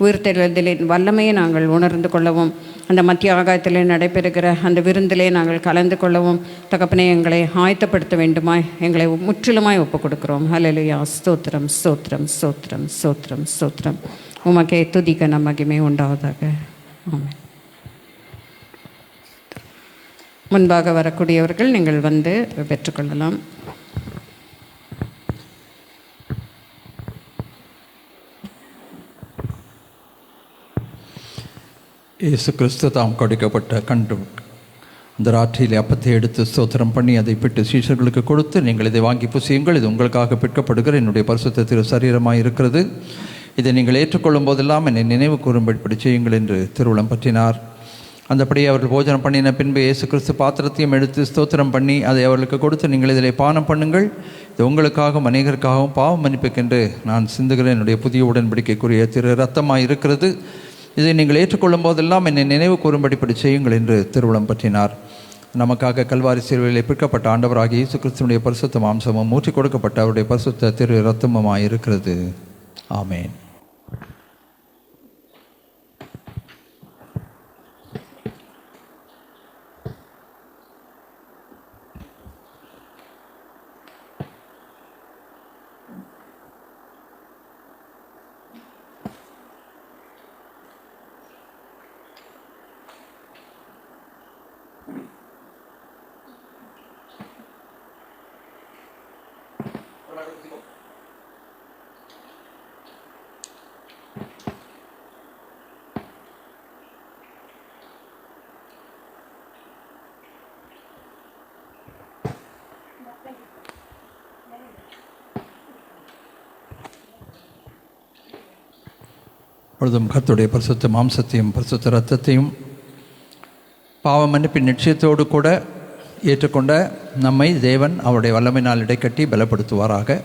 உயிர்த்தெழுதலின் வல்லமையை நாங்கள் உணர்ந்து கொள்ளவும், அந்த மத்திய ஆகாயத்திலே நடைபெறுகிற அந்த விருந்திலே நாங்கள் கலந்து கொள்ளவும் தகப்பனே எங்களை ஆயத்தப்படுத்த வேண்டுமாய் எங்களை முற்றிலுமாய் ஒப்புக் கொடுக்கிறோம். ஹல்லேலூயா. ஸ்தோத்திரம், ஸ்தோத்திரம், ஸ்தோத்திரம், ஸ்தோத்திரம், ஸ்தோத்திரம். உமக்கே துதி கன மகிமை உண்டாவதாக. ஆமென். முன்பாக வரக்கூடியவர்கள் நீங்கள் வந்து பெற்றுக்கொள்ளலாம். இயேசு கிறிஸ்து தாம் கொடுக்கப்பட்ட அந்த ராற்றிலே அப்பத்தை எடுத்து ஸ்தோத்திரம் பண்ணி அதை பிட்டு சீஷர்களுக்கு கொடுத்து, நீங்கள் இதை வாங்கி புசியுங்கள், இது உங்களுக்காக பிற்கப்படுகிற என்னுடைய பரிசுத்த திரு சரீரமாக இருக்கிறது, இதை நீங்கள் ஏற்றுக்கொள்ளும் போதெல்லாம் என்னை நினைவு கூறும்படி செய்யுங்கள் என்று திருவுளம் பற்றினார். அந்தபடியே அவர்கள் போஜனம் பண்ணின பின்பு இயேசு கிறிஸ்து பாத்திரத்தையும் எடுத்து ஸ்தோத்திரம் பண்ணி அதை அவர்களுக்கு கொடுத்து, நீங்கள் இதில் பானம் பண்ணுங்கள், இது உங்களுக்காகவும் அநேகருக்காகவும் பாவம் மன்னிப்புக்கென்று நான் சிந்துகிறேன் என்னுடைய புதிய உடன்படிக்கைக்குரிய திரு ரத்தமாக இருக்கிறது, இதை நீங்கள் ஏற்றுக்கொள்ளும் போதெல்லாம் என்னை நினைவு கூறும்படிப்படி செய்யுங்கள் என்று திருவுளம் பற்றினார். நமக்காக கல்வாரி சிலுவையிலே பிற்கப்பட்ட ஆண்டவராகிய இயேசு கிறிஸ்துவினுடைய பரிசுத்த மாம்சமும் ஊற்றி கொடுக்கப்பட்ட அவருடைய பரிசுத்த திரு ரத்தமுமாக இருக்கிறது. ஆமேன். பொழுதும் கர்த்தருடைய பரிசுத்த மாம்சத்தையும் பரிசுத்த இரத்தத்தையும் பாவ மன்னிப்பின் நிச்சயத்தோடு கூட ஏற்றுக்கொண்ட நம்மை தேவன் அவருடைய வல்லமையினால் இடைக்கட்டி பலப்படுத்துவாராக.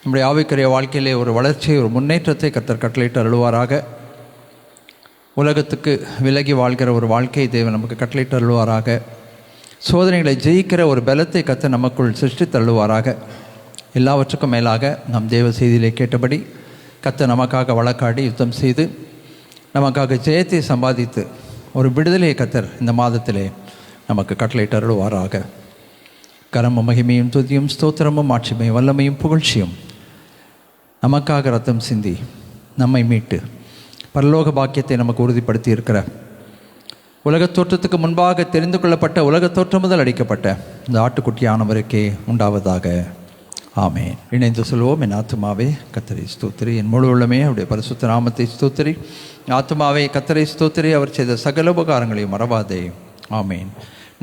நம்முடைய ஆவிக்குரிய வாழ்க்கையிலே ஒரு வளர்ச்சி, ஒரு முன்னேற்றத்தை கர்த்தர் கட்டளையிட்டு அருள்வாராக. உலகத்துக்கு விலகி வாழ்கிற ஒரு வாழ்க்கையை தேவன் நமக்கு கட்டளையிட்டு அருள்வாராக. சோதனைகளை ஜெயிக்கிற ஒரு பலத்தை கர்த்தர் நமக்குள் சிருஷ்டித்து அருள்வாராக. எல்லாவற்றுக்கும் மேலாக நம் தேவ செய்தியிலே கேட்டபடி கர்த்தர் நமக்காக வழக்காடி யுத்தம் செய்து நமக்காக ஜெயத்தை சம்பாதித்து ஒரு விடுதலையை கர்த்தர் இந்த மாதத்திலே நமக்கு கட்டளையிட்டு அருள்வாராக. கரமும் மகிமையும் துதியும் ஸ்தோத்திரமும் ஆட்சிமையும் வல்லமையும் புகழ்ச்சியும் நமக்காக ரத்தம் சிந்தி நம்மை மீட்டு பரலோக பாக்கியத்தை நமக்கு உறுதிப்படுத்தி இருக்கிற, உலகத் தோற்றத்துக்கு முன்பாக தெரிந்து கொள்ளப்பட்ட, உலகத் தோற்றம் முதல் அடிக்கப்பட்ட இந்த ஆட்டுக்குட்டியானவருக்கே உண்டாவதாக. ஆமேன். இணைந்து சொல்வோம். என் ஆத்துமாவே கர்த்தரை ஸ்தோத்திரி, என் முழு உள்ளமே அவருடைய பரிசுத்த நாமத்தை ஸ்தோத்திரி. ஆத்துமாவே கர்த்தரை ஸ்தோத்திரி, அவர் செய்த சகல உபகாரங்களையும் மறவாதே. ஆமேன்.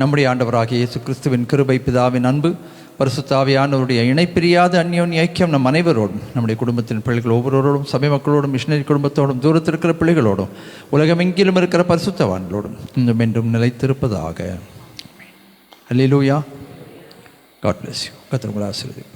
நம்முடைய ஆண்டவராகிய இயேசு கிறிஸ்துவின் கிருபை, பிதாவின் அன்பு, பரிசுத்த ஆவியானவருடைய இணைப்பிரியாத அந்யோன்ய ஐக்கியம் நம் அனைவரோடும், நம்முடைய குடும்பத்தின் பிள்ளைகள் ஒவ்வொருவரோடும், சபை மக்களோடும், மிஷினரி குடும்பத்தோடும், தூரத்தில் இருக்கிற பிள்ளைகளோடும், உலகமெங்கிலும் இருக்கிற பரிசுத்தவான்களோடும் இன்னும் என்றும் நிலைத்திருப்பதாக. அல்லேலூயா. God bless you. கர்த்தர் உங்களை ஆசீர்வதிப்பார்.